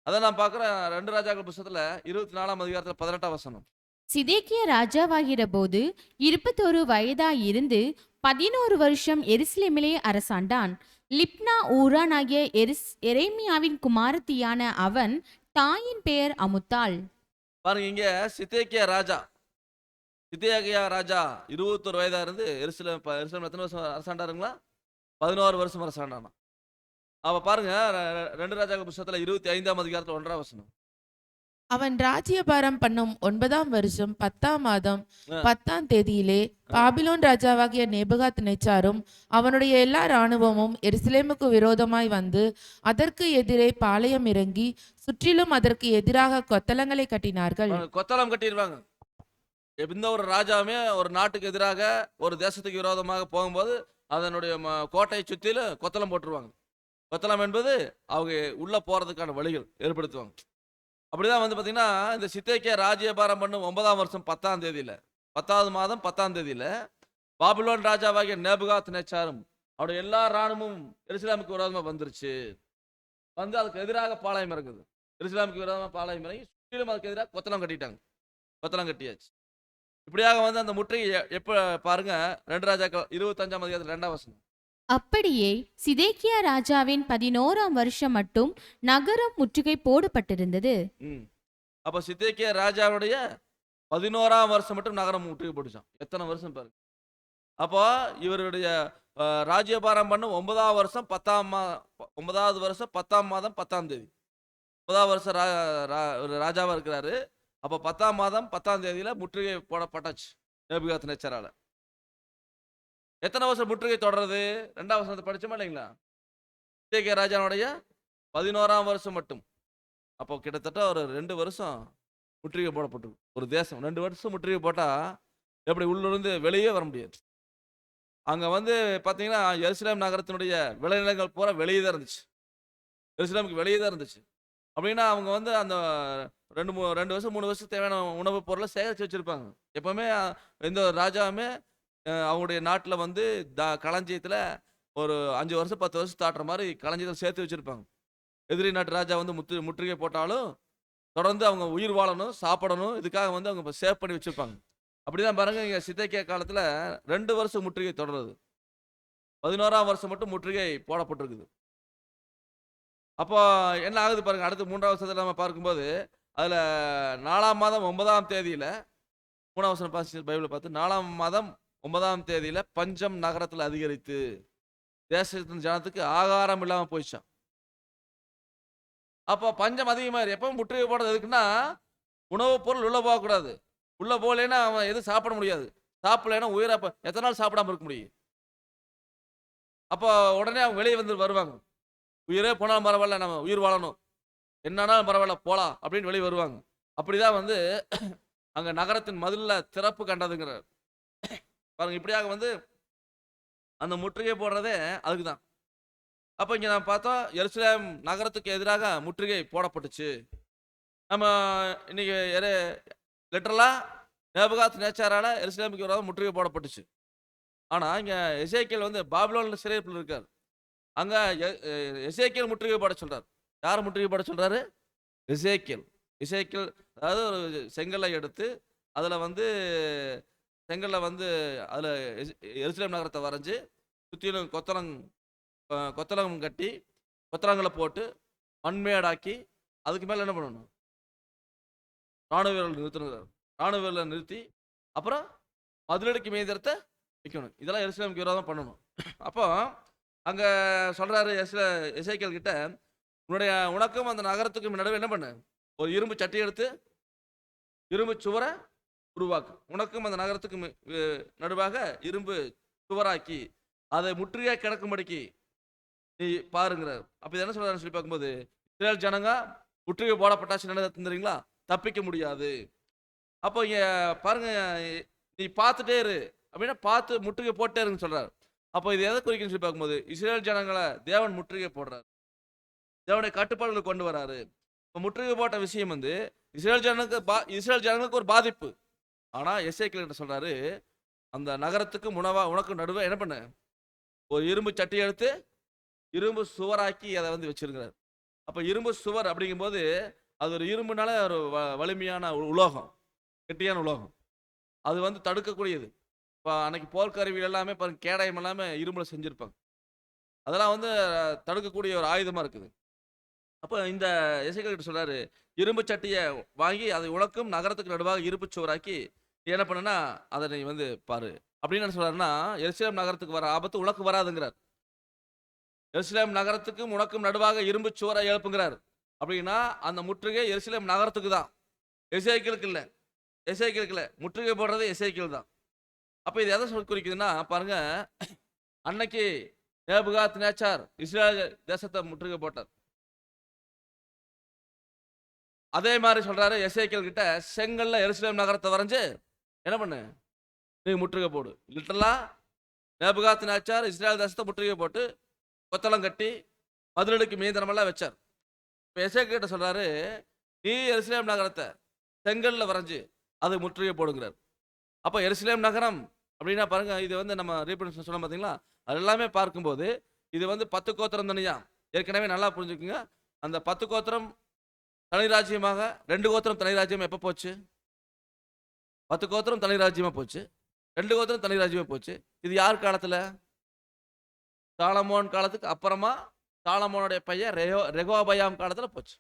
அதை நான் பார்க்குறேன் 2 ராஜாக்கள் புத்தகத்துல 24ஆம் அதிகாரத்தில் 18ஆம் வசனம். சிதேக்கியா ராஜாவாகிற போது 21 வயதாயிருந்து 11 வருஷம் எருசலேமிலே அரசாண்டான். லிப்னா ஊரானாகிய எரேமியாவின் குமாரத்தியான அவன் தாயின் பெயர் அமுத்தாள். பாருங்க, இங்க சிதேக்கியா ராஜா 21 வயதா இருந்து எருசலேம் எத்தனை வருஷம் அரசாண்டாருங்களா? 11 வருஷம் அரசாண்டானா. அவ பாருங்க 2 ராஜாக்கள் புத்தகத்துல 25ஆம் அதிகாரத்தில் 1ஆம் வசனம். அவன் ராஜ்யபாரம் பண்ணும் 9ஆம் வருஷம் 10ஆம் மாதம் 10ஆம் தேதியிலே பாபிலோன் ராஜாவாகிய நேபுகாத் நேச்சாரும் அவனுடைய எல்லா இராணுவமும் எருசலேமுக்கு விரோதமாய் வந்து அதற்கு எதிரே பாளையம் இறங்கி சுற்றிலும் அதற்கு எதிராக கொத்தளங்களை கட்டினார்கள். கொத்தளம் கட்டிடுவாங்க. எந்த ஒரு ராஜாவுமே ஒரு நாட்டுக்கு எதிராக ஒரு தேசத்துக்கு விரோதமாக போகும்போது அதனுடைய கோட்டையை சுற்றிலும் கொத்தளம் போட்டுருவாங்க. கொத்தளம் என்பது அவங்க உள்ள போறதுக்கான வழிகள் ஏற்படுத்துவாங்க. அப்படிதான் வந்து பார்த்தீங்கன்னா இந்த சிதேக்கியா ராஜ்யபாரம் பண்ணும் 9ஆம் வருஷம் 10ஆம் தேதியில 10வது மாதம் 10ஆம் தேதியில பாபிலோன் ராஜாவாகிய நேபுகாத் நேச்சாரும் அவருடைய எல்லா இராணுவமும் எருசலேமுக்கு விரோதமாக வந்துருச்சு. வந்து அதுக்கு எதிராக பாளையம் இறங்குது. எருசலேமுக்கு விரோதமாக பாளையம் இறங்கி சுற்றிலும் அதுக்கு எதிராக கொத்தளம் கட்டிட்டாங்க. கொத்தளம் கட்டியாச்சு. இப்படியாக வந்து அந்த முற்றுகை எப்ப பாருங்க 2 ராஜாக்கள் 25ஆம் அதிகாரத்தில் 2ஆம் வசனம். அப்படியே சிதேக்கியா ராஜாவின் 11ஆம் வருஷம் மட்டும் நகரம் முற்றுகை போடப்பட்டிருந்தது. அப்ப சிதேக்கியா ராஜாவுடைய 11ஆம் வருஷம் மட்டும் நகரம் முற்றுகை போட்டுச்சான். எத்தனை வருஷம் பாருங்க. அப்போ இவருடைய ராஜ்யபாரம் பண்ணும் 9ஆம் வருஷம் 9வது வருஷம் 10ஆம் மாதம் 10ஆம் தேதி 9வது வருஷம் ராஜாவா இருக்கிறாரு. அப்போ 10ஆம் மாதம் 10ஆம் தேதியில முற்றுகை போடப்பட்டாச்சு நேபுகாத் நேச்சாரால. எத்தனை வருஷம் முற்றுகை தொடர்றது? 2ஆம் வசனத்தை படிச்சோமா இல்லைங்களா? சிதேக்கியா ராஜாவுடைய 11ஆம் வருஷம் மட்டும். அப்போ கிட்டத்தட்ட ஒரு 2 வருஷம் முற்றுகை போடப்பட்டிருக்கு. ஒரு தேசம் 2 வருஷம் முற்றுகை போட்டா எப்படி உள்ளிருந்து வெளியே வர முடியாது. அங்க வந்து பாத்தீங்கன்னா எருசலேம் நகரத்தினுடைய விளைநிலங்கள் பூரா வெளியே தான் இருந்துச்சு. எருசலேமுக்கு வெளியே தான் இருந்துச்சு. அப்படின்னா அவங்க வந்து அந்த 2 வருஷம் 3 வருஷத்துக்கு தேவையான உணவுப் பொருளை சேகரித்து வச்சிருப்பாங்க. எப்பவுமே எந்த ஒரு ராஜாவுமே அவங்களுடைய நாட்டில் வந்து களஞ்சியத்தில் ஒரு 5 வருஷம் 10 வருஷம் தாட்டுற மாதிரி களஞ்சியத்தில் சேர்த்து வச்சிருப்பாங்க. எதிரி நாட்டு ராஜா வந்து முற்றுகை போட்டாலும் தொடர்ந்து அவங்க உயிர் வாழணும், சாப்பிடணும், இதுக்காக வந்து அவங்க சேவ் பண்ணி வச்சிருப்பாங்க. அப்படிதான் பாருங்க, இங்க சிதேக்கியா காலத்தில் 2 வருஷம் முற்றுகை தொடருது. 11ஆம் வருஷம் மட்டும் முற்றுகை போடப்பட்டிருக்குது. அப்போ என்ன ஆகுது பாருங்க. அடுத்து 3ஆம் வருஷத்தில் நம்ம பார்க்கும்போது அதில் 4ஆம் மாதம் 9ஆம் தேதியில் 3ஆம் வருஷம் பைபிளை பார்த்து 4ஆம் மாதம் 9ஆம் தேதியில பஞ்சம் நகரத்தில் அதிகரித்து தேசத்தின் ஜனத்துக்கு ஆகாரம் இல்லாம போயிடுச்சான். அப்போ பஞ்சம் அதிகமாக எப்பவும் முற்றுகை போடுறது எதுக்குன்னா உணவுப் பொருள் உள்ள போகக்கூடாது. உள்ள போகலைன்னா அவன் எதுவும் சாப்பிட முடியாது. சாப்பிடலைன்னா உயிரை எத்தனை நாள் சாப்பிடாம இருக்க முடியும்? அப்போ உடனே அவங்க வெளியே வந்து வருவாங்க. உயிரே போனாலும் பரவாயில்ல, நம்ம உயிர் வாழணும், என்னன்னாலும் பரவாயில்ல போலாம் அப்படின்னு வெளியே வருவாங்க. அப்படிதான் வந்து அங்க நகரத்தின் மதில்ல திறப்பு கண்டதுங்கிறார் பாருங்க. இப்படியாக வந்து அந்த முற்றுகை போடுறதே அதுக்குதான். அப்ப இங்க நம்ம பார்த்தோம் எருசலேம் நகரத்துக்கு எதிராக முற்றுகை போடப்பட்டுச்சு. நம்ம இன்னைக்கு லிட்டரலா நேபுகாத் நேச்சாரால எருசலேமுக்கு விரோதமாக முற்றுகை போடப்பட்டுச்சு. ஆனா இங்க எசேக்கியேல் வந்து பாபிலோன்ல சிறையிருப்பில் இருக்கார். அங்க எசேக்கியேல் முற்றுகை போட சொல்றார். யார் முற்றுகை போட சொல்றாரு? எசேக்கியேல். எசேக்கியேல் அதாவது ஒரு செங்கல்லை எடுத்து அதுல வந்து செங்கல்ல வந்து அதுல எருசலேம் நகரத்தை வரைஞ்சு சுத்திலும் கொத்தளம் கட்டி கொத்தளங்களை போட்டு மண்மேடாக்கி அதுக்கு மேல என்ன பண்ணணும்? ராணுவ வீரர்கள் நிறுத்தணுங்கிறார். ராணுவ வீரர்களை நிறுத்தி அப்புறம் மதுரடிக்கு மேய்தரத்தை வைக்கணும். இதெல்லாம் எருசலேமுக்கு விரோதம் பண்ணணும். அப்போ அங்க சொல்றாரு எசேக்கியேல் கிட்ட, உனக்கும் அந்த நகரத்துக்கும் நடுவே என்ன பண்ணு? ஒரு இரும்பு சட்டி எடுத்து இரும்பு சுவரை உருவாக்கு. உனக்கும் அந்த நகரத்துக்கும் நடுவாக இரும்பு சுவராக்கி அதை முற்றுகையாக கிடக்கும்படிக்கு நீ பாருங்கிறார். அப்ப இது என்ன சொல்றாருன்னு சொல்லி பார்க்கும்போது, இஸ்ரேல் ஜனங்க முற்றுகை போடப்பட்டாச்சு என்ன தந்துறீங்களா? தப்பிக்க முடியாது. அப்போ இங்க பாருங்க, நீ பார்த்துட்டே இரு அப்படின்னா பார்த்து முற்றுகை போட்டே இருன்னு சொல்றாரு. அப்போ இது எதை குறிக்குன்னு சொல்லி பார்க்கும்போது, இஸ்ரேல் ஜனங்களை தேவன் முற்றுகை போடுறாரு, தேவனுடைய கட்டுப்பாடுகளை கொண்டு வராரு. இப்போ முற்றுகை போட்ட விஷயம் வந்து இஸ்ரேல் ஜனங்களுக்கு ஒரு பாதிப்பு. ஆனா எசேக்கியேல் கிட்ட சொல்றாரு, அந்த நகரத்துக்கும் உனக்கு நடுவே என்ன பண்ணு? ஒரு இரும்பு சட்டி எடுத்து இரும்பு சுவராக்கி அதை வந்து வச்சிருக்கிறார். அப்ப இரும்பு சுவர் அப்படிங்கும்போது அது ஒரு இரும்புனால ஒரு வலிமையான உலோகம், கெட்டியான உலோகம். அது வந்து தடுக்கக்கூடியது. இப்போ அன்னைக்கு போர்க்கருவிகள் எல்லாமே பாருங்க, கேடயம் எல்லாமே இரும்புல செஞ்சிருப்பாங்க. அதெல்லாம் வந்து தடுக்கக்கூடிய ஒரு ஆயுதமா இருக்குது. அப்போ இந்த எசேக்கியேல் கிட்ட சொல்றாரு, இரும்பு சட்டியை வாங்கி அதை உனக்கும் நகரத்துக்கு நடுவாக இரும்பு சுவராக்கி என்ன பண்ணுனா அதை நீ வந்து பாரு அப்படின்னு என்ன சொல்றாருன்னா, எருசலேம் நகரத்துக்கு வர ஆபத்து உனக்கு வராதுங்கிறார். எருசலேம் நகரத்துக்கும் உனக்கும் நடுவாக இரும்பு சுவரை எழுப்புங்கிறார். அப்படின்னா அந்த முற்றுகை எருசலேம் நகரத்துக்கு தான், எசேக்கியேலுக்கு இல்லை. எசேக்கியேலுக்கு இல்லை, முற்றுகை போடுறது எசேக்கியேல் தான். அப்ப இது எதை குறிக்குதுன்னா பாருங்க, அன்னைக்கு நேபுகாத்நேச்சார் இஸ்ரேல் தேசத்தை முற்றுகை போட்டார். அதே மாதிரி சொல்றாரு எசேக்கியேல் கிட்ட, செங்கல்ல எருசலேம் நகரத்தை வரைஞ்சு என்ன பண்ணு? நீ முற்றுகை போடு. லிட்டரலா நேபுகாத்நேச்சார் இஸ்ரேல் தேசத்தை முற்றுகை போட்டு கொத்தளம் கட்டி மதுரடிக்கு மீதனமெல்லாம் வச்சார். இப்போ எசேக்கியேல் கிட்ட சொல்றாரு, நீ எருசலேம் நகரத்தை செங்கல்ல வரைஞ்சு அது முற்றுகை போடுங்கிறார். அப்போ எருசலேம் நகரம் அப்படின்னா பாருங்க, இது வந்து நம்ம ரீப்ரசன்ட் சொன்னோம் பார்த்தீங்களா, அது எல்லாமே பார்க்கும்போது இது வந்து 10 கோத்திரம் தனியா. ஏற்கனவே நல்லா புரிஞ்சுக்குங்க, அந்த 10 கோத்திரம் தனி ராஜ்யமாக 2 கோத்திரம் தனி ராஜ்யம் எப்போ போச்சு? 10 கோத்திரம் தனி ராஜ்யமா போச்சு, 2 கோத்திரம் தனி ராஜ்யமா போச்சு. இது யார் காலத்துல? சாலமோன் காலத்துக்கு அப்புறமா சாலமோனுடைய பையன் ரெகோபயாம் காலத்துல போச்சு.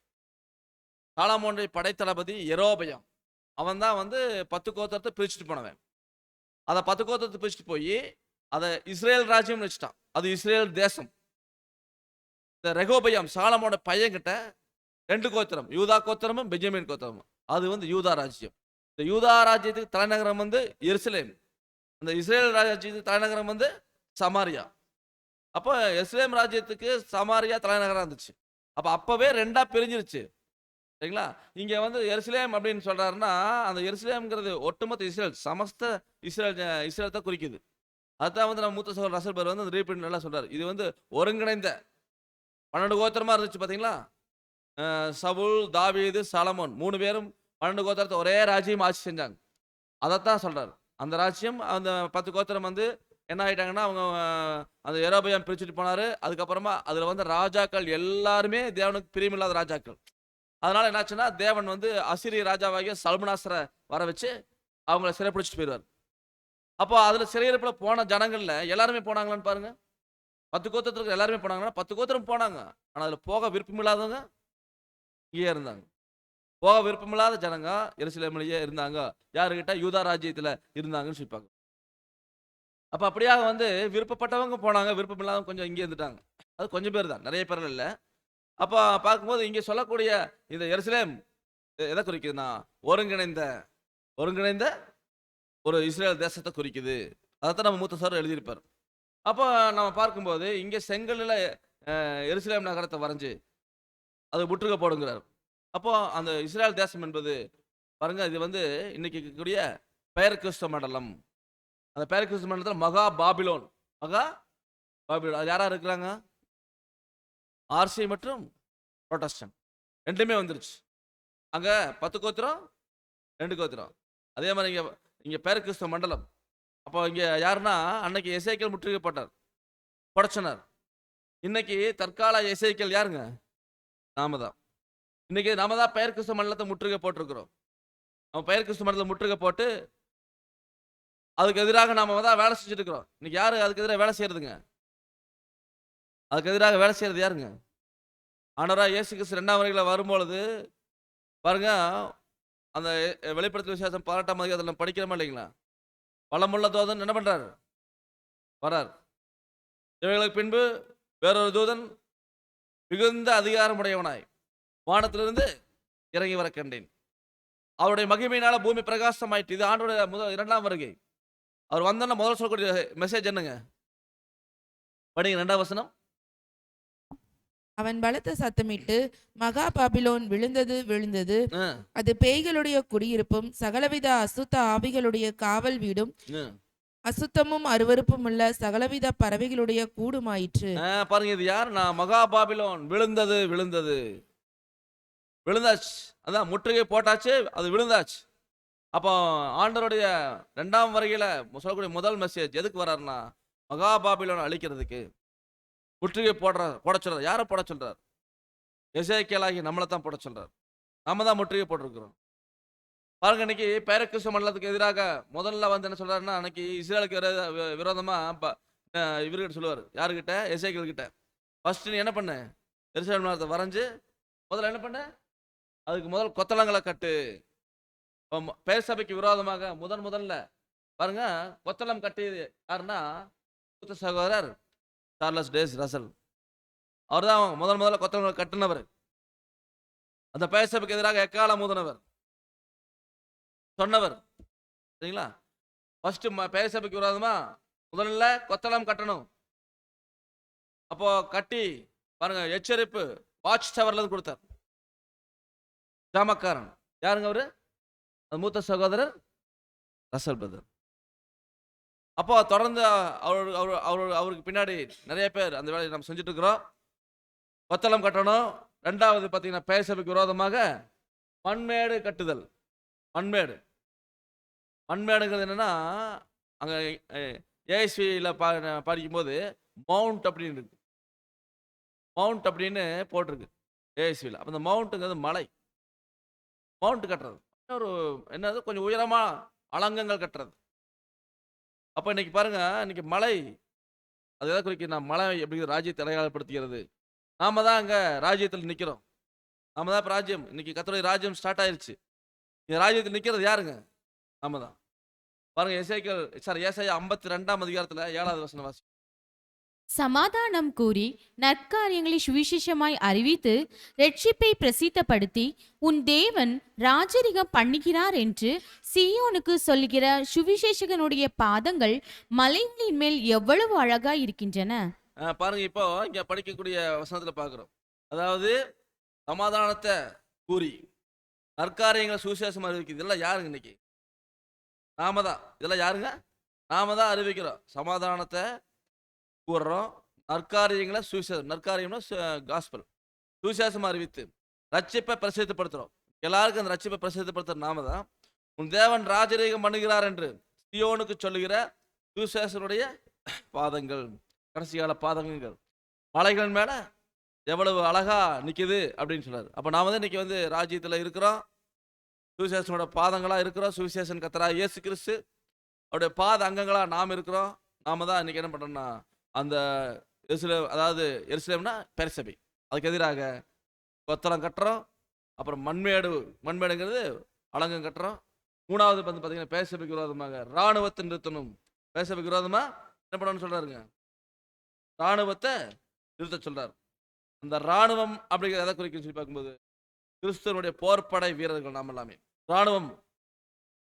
சாலமோனுடைய படைத்தளபதி யெரொபெயாம், அவன் தான் வந்து 10 கோத்திரத்தை பிரிச்சுட்டு போனவன். அதை 10 கோத்திரத்தை பிரிச்சுட்டு போய் அதை இஸ்ரேல் ராஜ்யம் வச்சுட்டான். அது இஸ்ரேல் தேசம். இந்த ரெகோபயாம் சாலமோட பையன் கிட்ட 2 கோத்திரம், யூதா கோத்திரமும் பெஞ்சமின் கோத்திரமும், அது வந்து யூதா ராஜ்யம். இந்த யூதா ராஜ்யத்துக்கு தலைநகரம் வந்து எருசலேம். அந்த இஸ்ரேல் ராஜ்யத்துக்கு தலைநகரம் வந்து சமாரியா. அப்போ எருசலேம் ராஜ்யத்துக்கு சமாரியா தலைநகரம் இருந்துச்சு. அப்போ அப்பவே 2ஆ பிரிஞ்சிருச்சு. சரிங்களா? இங்க வந்து எருசலேம் அப்படின்னு சொல்றாருன்னா, அந்த எருசலேம்ங்கிறது ஒட்டுமொத்த இஸ்ரேல், சமஸ்த இஸ்ரேல் தான் குறிக்குது. அதுதான் வந்து நம்ம மூத்த சகோதரர் ரசல் பேர் வந்து அந்த ரீபிரிண்ட் நல்லா சொல்றாரு. இது வந்து ஒருங்கிணைந்த 12 கோத்திரமா இருந்துச்சு பாத்தீங்களா? சவுல், தாவீது, சாலமோன் 3 பேரும் 12 கோத்திரத்தை ஒரே ராஜ்யம் ஆட்சி செஞ்சாங்க. அதைத்தான் சொல்றாரு. அந்த ராஜ்யம் அந்த 10 கோத்திரம் வந்து என்ன ஆயிட்டாங்கன்னா, அவங்க அந்த யெரொபெயாம் பிரிச்சுட்டு போனாரு. அதுக்கப்புறமா அதுல வந்து ராஜாக்கள் எல்லாருமே தேவனுக்கு பிரியமில்லாத ராஜாக்கள். அதனால என்னாச்சுன்னா, தேவன் வந்து அசிரிய ராஜாவாகிய சல்மனாசரை வர வச்சு அவங்கள சிறைப்பிடிச்சிட்டு போயிடுவார். அப்போ அதுல சிறையிருப்புல போன ஜனங்கள்ல எல்லாருமே போனாங்களான்னு பாருங்க. 10 கோத்திரத்துக்கு எல்லாருமே போனாங்கன்னா 10 கோத்திரம் போனாங்க. ஆனா அதுல போக விருப்பமில்லாதவங்க இங்கே இருந்தாங்க. போக விருப்பமில்லாத ஜனங்க எருசலேமிலேயே இருந்தாங்க. யாருக்கிட்ட? யூதா ராஜ்யத்துல இருந்தாங்கன்னு சொல்லிப்பாங்க. அப்ப அப்படியாக வந்து விருப்பப்பட்டவங்க போனாங்க, விருப்பம் இல்லாதவங்க கொஞ்சம் இங்கே இருந்துட்டாங்க. அது கொஞ்சம் பேர் தான், நிறைய பேர் இல்லை. அப்ப பார்க்கும்போது இங்கே சொல்லக்கூடிய இந்த எருசலேம் எதை குறிக்குதுன்னா, ஒருங்கிணைந்த ஒரு இஸ்ரேல் தேசத்தை குறிக்குது. அதைத்தான் நம்ம மூத்த சார் எழுதியிருப்பார். அப்போ நம்ம பார்க்கும்போது இங்கே செங்கல்ல எருசலேம் நகரத்தை வரைஞ்சு அது முற்றுகை போடுங்கிறார். அப்போ அந்த இஸ்ரேல் தேசம் என்பது பாருங்க, இது வந்து இன்னைக்கு இருக்கக்கூடிய பெயர் கிறிஸ்துவ மண்டலம். அந்த பெயர் கிறிஸ்துவ மண்டலத்தில் மகா பாபிலோன் அது யாரா இருக்கிறாங்க? ஆர்சி மற்றும் புரோட்டஸ்டன்ட் ரெண்டுமே வந்துருச்சு. அங்க 10 கோத்திரம் 2 கோத்திரம். அதே மாதிரி இங்க பெயர் கிறிஸ்துவ மண்டலம் அப்போ இங்கே யாருன்னா அன்னைக்கு எசேக்கியேல் முற்றுகைப்பட்டார், புடச்சனர். இன்னைக்கு தற்கால எசேக்கியேல் யாருங்க? நாம தான். இன்னைக்கு நாம தான் பெயர் கிறிஸ்து மண்டலத்தை முற்றுகை போட்டிருக்கிறோம். நம்ம பெயர் கிறிஸ்து மண்டலத்தை முற்றுகை போட்டு அதுக்கு எதிராக நாம தான் வேலை செஞ்சுட்டு இருக்கிறோம். இன்னைக்கு யாரு அதுக்கு எதிராக வேலை செய்யறதுங்க? அதுக்கு எதிராக வேலை செய்யறது யாருங்க? ஆண்டவராக இயேசு கிறிஸ்து 2ஆம் வருகையில் வரும்பொழுது பாருங்க, அந்த வெளிப்படுத்தல் விசேஷம் 18ஆம் அதிகாரத்தில் நம்ம படிக்கிறோமா இல்லைங்களா? பலமுள்ள தூதன் என்ன பண்றாரு? வரார். இவைகளுக்கு பின்பு வேறொரு தூதன் மிகுந்த அதிகாரமுடையவனாய் வானத்திலிருந்து இறங்கி வர கண்டேன். அவருடைய மகிமையினால பூமி பிரகாசமாயிட்டு. இது ஆண்டோட 2ஆம் வருகை. அவர் வந்தோன்னா முதல்ல சொல்லக்கூடிய மெசேஜ் என்னங்க? படிங்க 2ஆம் வசனம். அவன் பலத்த சத்தமிட்டு, மகா பாபிலோன் விழுந்தது விழுந்தது, ஆ, அது பேய்களுடைய குடியிருப்பும் சகலவித அசுத்த ஆவிகளுடைய காவல் வீடும் ஆ. அசுத்தமும் அருவருப்பும் உள்ள சகலவித பறவைகளுடைய கூடுமாயிற்று. பாருங்க, இது யாருன்னா மகா பாபிலோன் விழுந்தது விழுந்தது விழுந்தாச்சு. அதான் முற்றுகை போட்டாச்சு, அது விழுந்தாச்சு. அப்போ ஆண்டவருடைய 2ஆம் வருகையில சொல்லக்கூடிய முதல் மெசேஜ் எதுக்கு வர்றாருன்னா, மகா பாபிலோன் அழிக்கிறதுக்கு முற்றுகை போட சொல்றார். யாரை போட சொல்றார்? எசேக்கியேலாகி நம்மளை தான் போட சொல்றார். நாம தான் முற்றுகை போட்டிருக்கிறோம். பாருங்க, இன்னைக்கு பெயர் கிறிஸ்து மண்டலத்துக்கு எதிராக முதல்ல வந்து என்ன சொல்றாருன்னா, அன்னைக்கு இஸ்ரேலுக்கு விரோதமா இவர்கிட்ட சொல்லுவார். யாருக்கிட்ட? எசேக்கியேல் கிட்ட. ஃபர்ஸ்ட் நீ என்ன பண்ண? எருசலேம் நகரத்தை வரைஞ்சு முதல்ல என்ன பண்ண? அதுக்கு முதல் கொத்தளங்களை கட்டு. பெயர் சபைக்கு விரோதமாக முதல்ல பாருங்க கொத்தளம் கட்டியது யாருன்னா, மூத்த சகோதரர் சார்லஸ் டேஸ் ரசல். அவர் தான் முதல்ல கொத்தளங்களை கட்டினவர். அந்த பெயர் சபைக்கு எதிராக எக்காலம் ஊதினவர், சொன்னவர். சரிங்களா? ஃபர்ஸ்ட் பெயர் சபைக்கு விரோதமா முதல்ல கொத்தளம் கட்டணும். அப்போ கட்டி பாருங்க, எச்சரிப்பு வாட்ச் டவர்ல கொடுத்தார். ஜாமக்காரன் யாருங்க? அவரு மூத்த சகோதரர் ரசல் பிரதர். அப்போ தொடர்ந்து அவருக்கு பின்னாடி நிறைய பேர் அந்த வேலையை நம்ம செஞ்சுட்டு இருக்கிறோம். கொத்தளம் கட்டணும். 2வது பார்த்தீங்கன்னா பெயர் சபைக்கு விரோதமாக மண்மேடு கட்டுதல். மண்மேடுங்கிறது என்னன்னா, அங்கே ஏஎஸ்வியில் படிக்கும்போது மவுண்ட் அப்படின்னு இருக்கு. மவுண்ட் அப்படின்னு போட்டிருக்கு ஏஎஸ்வியில். அப்போ இந்த மவுண்ட்டுங்கிறது மலை. மவுண்ட் கட்டுறது ஒரு என்னது, கொஞ்சம் உயரமா அலங்கங்கள் கட்டுறது. அப்போ இன்னைக்கு பாருங்க, இன்னைக்கு மலை அது எதை குறிக்குன்னா, மலை எப்படி ராஜ்யத்தை அடையாளப்படுத்துகிறது. நாம தான் அங்கே ராஜ்யத்தில் நிற்கிறோம். நாம தான் இப்போ ராஜ்யம். இன்னைக்கு கர்த்தருடைய ராஜ்யம் ஸ்டார்ட் ஆயிருச்சு. இந்த ராஜ்யத்தில் நிற்கிறது யாருங்க? நாம தான். பாருங்க, ஏசாயா 52ஆம் அதிகாரத்தில் 7வது வசனம் வாசி. சமாதானம் கூறி நற்காரியங்களை சுவிசேஷமாய் அறிவித்து இரட்சிப்பை பிரசித்தப்படுத்தி உன் தேவன் ராஜரிகம் பண்ணுகிறார் என்று சீயோனுக்கு சொல்லுகிற சுவிசேஷகனுடைய பாதங்கள் மலைகளின் மேல் எவ்வளவு அழகாய் இருக்கின்றன. பாருங்க, இப்போ இங்க படிக்கக்கூடிய வசனத்துல பார்க்கிறோம். அதாவது சமாதானத்தை கூறி நற்காரியங்களை சுவிசேஷமா அறிவிக்குது. இதெல்லாம் யாருங்க? இன்னைக்கு நாம தான். இதெல்லாம் யாருங்க? நாம தான் அறிவிக்கிறோம். சமாதானத்தை கூறுறோம், நற்காரியங்களை நற்காரியம்னா காஸ்பல் சுவிசேஷமா அறிவித்து ரட்சிப்பை பிரசித்தப்படுத்துறோம். எல்லாருக்கும் அந்த ரட்சிப்பை பிரசித்தப்படுத்துற நாம தான். உன் தேவன் ராஜரீகம் பண்ணுகிறார் என்று சியோனுக்கு சொல்லுகிற சுவிசேஷனுடைய பாதங்கள், கடைசி கால பாதங்கள் மலைகள் மேல எவ்வளவு அழகா நிக்குது அப்படின்னு சொல்றாரு. அப்ப நாம தான் இன்னைக்கு வந்து ராஜ்யத்துல இருக்கிறோம், சுவிசேஷனோட பாதங்களா இருக்கிறோம். சுவிசேஷன் கர்த்தராகிய இயேசு கிறிஸ்து அவருடைய பாத அங்கங்களா நாம் இருக்கிறோம். நாம தான் இன்னைக்கு என்ன பண்றோம்னா, அந்த எருசலேம்னா பெயர் சபை, அதுக்கு எதிராக கொத்தளம் கட்டுறோம். அப்புறம் மண்மேடுங்கிறது அலங்கம் கட்டுறோம். 3வது வந்து பார்த்தீங்கன்னா பெயர் சபைக்கு விரோதமாக இராணுவத்தை நிறுத்தணும். பெயர் சபைக்கு விரோதமா என்ன பண்ணணும்னு சொல்றாருங்க? இராணுவத்தை நிறுத்த சொல்றாரு. அந்த இராணுவம் அப்படிங்கிறது எதை குறிக்கும் சொல்லி பார்க்கும்போது, கிறிஸ்துவனுடைய போர்ப்படை வீரர்கள் நாம் எல்லாமே.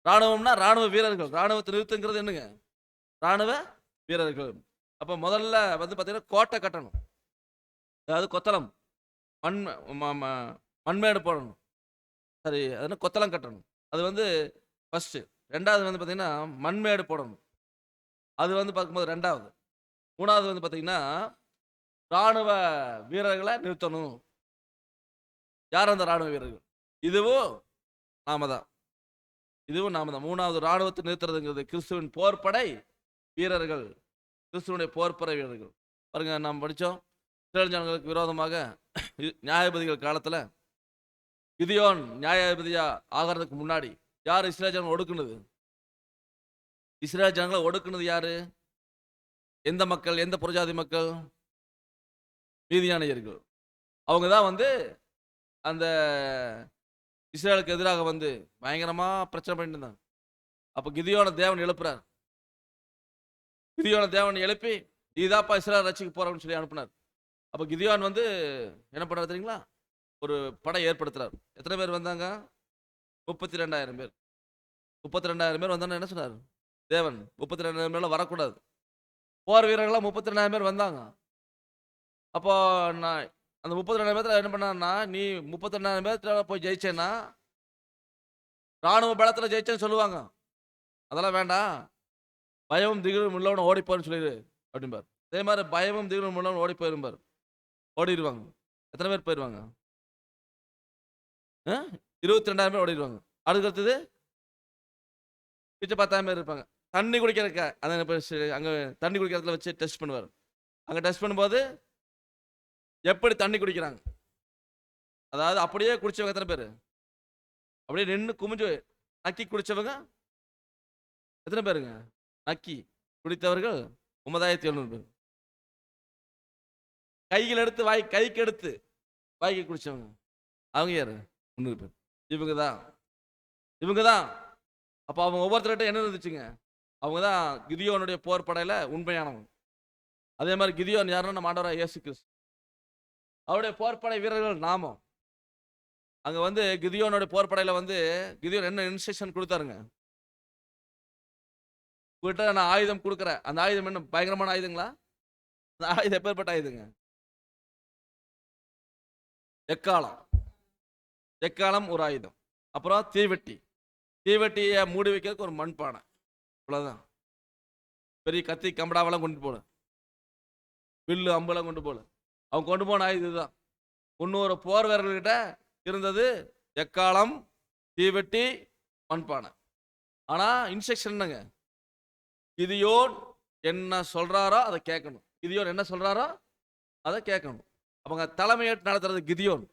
இராணுவம்னா இராணுவ வீரர்கள். இராணுவத்தை நிறுத்துங்கிறது என்னங்க? இராணுவ வீரர்கள். அப்போ முதல்ல வந்து பார்த்தீங்கன்னா கோட்டை கட்டணும். அதாவது கொத்தளம் மண்மேடு போடணும். சரி, அது கொத்தளம் கட்டணும். அது வந்து ஃபர்ஸ்ட். 2வது வந்து பார்த்தீங்கன்னா மண்மேடு போடணும். அது வந்து பார்க்கும்போது 2வது. 3வது வந்து பார்த்தீங்கன்னா இராணுவ வீரர்களை நிறுத்தணும். யார் அந்த இராணுவ வீரர்கள்? இதுவும் நாம தான். 3வது இராணுவத்தை நிறுத்துறதுங்கிறது கிறிஸ்துவின் போர்ப்படை வீரர்கள், கிறிஸ்துவனுடைய போர்ப்படை வீரர்கள். பாருங்க, நாம் படித்தோம், இஸ்ரவேல் ஜனங்களுக்கு விரோதமாக நியாயாதிபதிகள் காலத்தில் கிதியோன் நியாயாதிபதியா ஆகிறதுக்கு முன்னாடி யார் இஸ்ரவேல் ஜனங்களை ஒடுக்குனது? இஸ்ரவேல் ஜனங்களை ஒடுக்குனது யாரு? எந்த மக்கள்? எந்த புறஜாதி மக்கள்? மீதியானியர்கள். அவங்க தான் வந்து அந்த இஸ்ரேலுக்கு எதிராக வந்து பயங்கரமா பிரச்சனை பண்ணிட்டு இருந்தாங்க. அப்ப கிதியோன தேவன் எழுப்புறார். கிதியோன தேவன் எழுப்பி, நீதாப்பா இஸ்ரேல் ரட்சிக்க போறன்னு சொல்லி அனுப்புனார். அப்ப கிதியோன் வந்து என்ன பண்றாரு தெரியுங்களா? ஒரு படை ஏற்படுத்துறார். எத்தனை பேர் வந்தாங்க? 32,000 பேர். 32,000 பேர் வந்தான்னு என்ன சொன்னார் தேவன்? 32,000 பேர்ல வரக்கூடாது. போர் வீரர்கள்லாம் 32,000 பேர் வந்தாங்க. அப்போ நான் அந்த 32,000 பேர்த்துல என்ன பண்ணான்னா, நீ 32,000 பேர்த்துல போய் ஜெயிச்சேன்னா ராணுவ பலத்துல ஜெயிச்சேன்னு சொல்லுவாங்க. அதெல்லாம் வேண்டாம், பயமும் திகிலும் உள்ளவன ஓடிப்போன்னு சொல்லிடு அப்படிம்பார். அதே மாதிரி பயமும் திகிலும் உள்ளவன் ஓடி போயிருப்பார். ஓடிடுவாங்க. எத்தனை பேர் போயிடுவாங்க? 22,000 பேர் ஓடிடுவாங்க. அதுக்கு அடுத்தது மிச்சம் 10,000 பேர் இருப்பாங்க. தண்ணி குடிக்கிறதுக்கு அங்கே தண்ணி குடிக்கிறதுல வச்சு டெஸ்ட் பண்ணுவார். அங்கே டெஸ்ட் பண்ணும்போது எப்படி தண்ணி குடிக்கிறாங்க, அதாவது அப்படியே குடிச்சவங்க எத்தனை பேர்? அப்படியே நின்று குமிஞ்சு நக்கி குடிச்சவங்க எத்தனை பேருங்க? நக்கி குடித்தவர்கள் 9,700 பேர். கையில் எடுத்து கைக்கு எடுத்து வாய்க்கு குடிச்சவங்க அவங்க யாரு? 300 பேர். இவங்க தான். அப்போ அவங்க ஒவ்வொருத்தர்கிட்ட என்ன இருந்துச்சுங்க? அவங்க தான் கிதியோனுடைய போர் படையில உண்மையானவங்க. அதே மாதிரி கிதியோன் யாருன்னா நம்ம ஆண்டவராகிய இயேசு கிறிஸ்து. அவருடைய போர்ப்படை வீரர்கள் நாமம். அங்க வந்து கிதியோனுடைய போர்ப்படையில வந்து கிதியோன் என்ன இன்ஸ்ட்ரக்ஷன் கொடுத்தாருங்க? உங்ககிட்ட நான் ஆயுதம் கொடுக்குறேன். அந்த ஆயுதம் என்ன பயங்கரமான ஆயுதங்களா? அந்த ஆயுதம் எப்பேற்பட்ட ஆயுதங்க? எக்காலம் ஒரு ஆயுதம். அப்புறம் தீவெட்டியை மூடி வைக்கிறதுக்கு ஒரு மண்பானை. அவ்வளவுதான். பெரிய கத்தி கம்படாவெல்லாம் கொண்டு போல, வில்லு அம்பெல்லாம் கொண்டு போல. அவங்க கொண்டு போன ஆயுதம் இதுதான். 300 போர் வீரர்கள்கிட்ட இருந்தது எக்காலம், தீவெட்டி, மண்பானை. ஆனா இன்ஸ்ட்ரக்ஷன் என்னங்க? கிதியோன் என்ன சொல்றாரோ அதை கேட்கணும். கிதியோன் என்ன சொல்றாரோ அதை கேட்கணும். அவங்க தலைமையேற்று நடத்துறது கிதியோன்.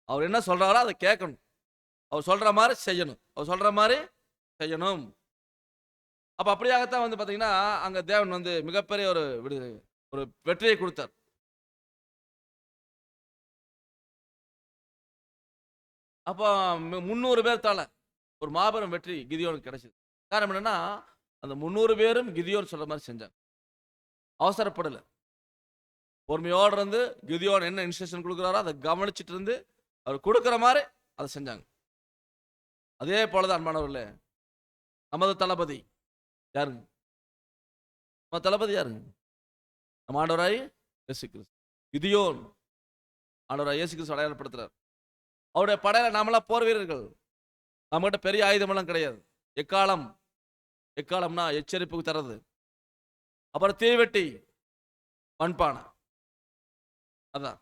அவர் என்ன சொல்றாரோ அதை கேட்கணும். அவர் சொல்ற மாதிரி செய்யணும். அப்ப அப்படியாகத்தான் வந்து பாத்தீங்கன்னா அங்க தேவன் வந்து மிகப்பெரிய ஒரு வெற்றியை கொடுத்தார். அப்போ 300 பேர் தால ஒரு மாபெரும் வெற்றி கிதியோனுக்கு கிடைச்சது. காரணம் என்னன்னா, அந்த 300 பேரும் கிதியோன் சொல்ற மாதிரி செஞ்சாங்க. அவசரப்படல. பொறுமையோடு இருந்து கிதியோன் என்ன இன்ஸ்ட்ரக்ஷன் கொடுக்குறாரோ அதை கவனிச்சுட்டு இருந்து அவர் கொடுக்குற மாதிரி அதை செஞ்சாங்க. அதே போலதான் அன்பானவர்களே, நமது தளபதி யாருங்க? நம்ம தளபதி யாருங்க? நம்ம ஆண்டவராய் இயேசு கிறிஸ்து. கிதியோன் ஆண்டவராய் இயேசு கிறிஸ்து அடையாளப்படுத்துறார். அவருடைய படையில நாமெல்லாம் போர் வீரர்கள். நம்மகிட்ட பெரிய ஆயுதமெல்லாம் கிடையாது. எக்காலம்னா எச்சரிப்புக்கு தர்றது. அப்புறம் தீவெட்டி, மண்பானை. அதான்.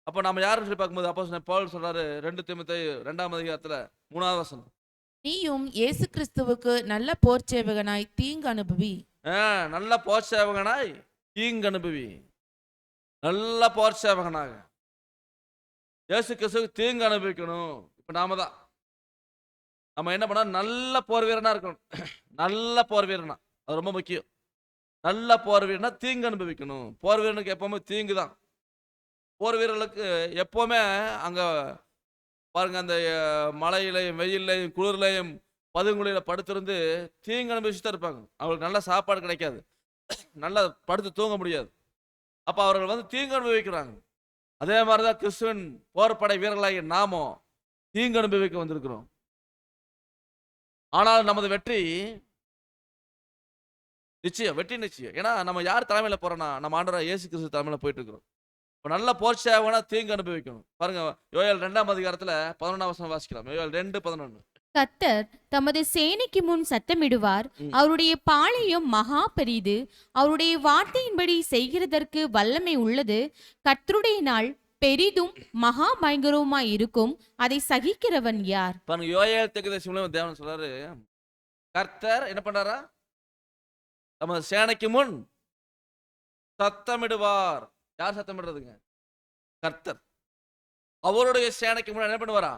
அப்போ நம்ம யாருன்னு சொல்லி பார்க்கும்போது அப்போஸ்தலன் பவுல் சொல்றாரு 2 தீமோத்தேயு 2ஆம் அதிகாரத்துல 3ஆவது வசனம். நீயும் இயேசு கிறிஸ்துவுக்கு நல்ல போர் சேவகனாய் தீங்கு அனுபவி. நல்ல போர் சேவகனாய் தீங்கு அனுபவி. நல்ல போர் சேவகனாக இயேசு கிறிஸ்துவுக்கு தீங்கு அனுபவிக்கணும். இப்ப நாம தான் நம்ம என்ன பண்ணா நல்ல போர் வீரனா இருக்கணும். நல்ல போர் வீரனா, அது ரொம்ப முக்கியம். நல்ல போர் வீரனா தீங்கு அனுபவிக்கணும். போர் வீரனுக்கு எப்பவுமே தீங்கு தான். போர் வீரர்களுக்கு எப்பவுமே அங்க பாருங்க, அந்த மழையிலையும் வெயிலையும் குளிர்லையும் பதுங்குழியில படுத்திருந்து தீங்கு அனுபவிச்சுதான் இருப்பாங்க. அவங்களுக்கு நல்ல சாப்பாடு கிடைக்காது, நல்லா படுத்து தூங்க முடியாது. அப்ப அவர்கள் வந்து தீங்கு அனுபவிக்கிறாங்க. அதே மாதிரிதான் கிறிஸ்துவின் போர்ப்படை வீரர்களாகிய நாமும் தீங்கு அனுபவிக்க வந்திருக்கிறோம். ஆனால் நமது வெற்றி நிச்சயம். ஏன்னா நம்ம யார் தலைமையில போறோம்னா நம்ம ஆண்டவராகிய இயேசு கிறிஸ்து தலைமையில போயிட்டு இருக்கிறோம். நல்ல போர் சேவகனா தீங்கு அனுபவிக்கணும். பாருங்க, யோவேல் 2ஆம் அதிகாரத்துல 11ஆம் வசனம் வாசிக்கலாம். யோவேல் 2:11. கர்த்தர் தமது சேனைக்கு முன் சத்தமிடுவார். அவருடைய பாளையம் மகா பெரிது. அவருடைய வார்த்தையின்படி செய்கிறதற்கு வல்லமை உள்ளது. கர்த்தருடைய நாள் பெரிதும் மகா பயங்கரவுமாய் இருக்கும். அதை சகிக்கிறவன் யார்? பாருங்க, யோவேல் தீர்க்கதரிசி மூலமா தேவன் சொல்றாரு, கர்த்தர் என்ன பண்றாரா? தமது சேனைக்கு முன் சத்தமிடுவார். யார் சத்தமிடுறதுங்க? கர்த்தர். அவருடைய சேனைக்கு முன்னாடி என்ன பண்ணுவாரா?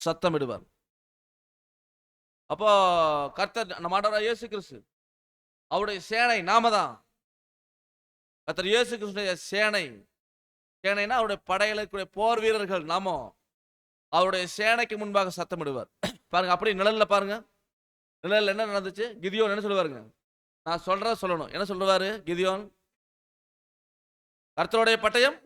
சத்தமிடுவார். அப்போ கர்த்தர் நம்ம ஆண்டவராகிய இயேசு கிறிஸ்து, அவருடைய சேனை நாம தான். கர்த்தர் இயேசு கிறிஸ்துடைய சேனை. சேனைனா அவருடைய படைகளுக்குரிய போர் வீரர்கள் நாமோ. அவருடைய சேனைக்கு முன்பாக சத்தமிடுவார். பாருங்க, அப்படி நிழல்ல பாருங்க. நிழல்ல என்ன நடந்துச்சு? கிதியோன் என்ன சொல்லுவாருங்க? நான் சொல்றத சொல்லணும். என்ன சொல்லுவாரு கிதியோன்? கர்த்தருடைய பட்டயம்,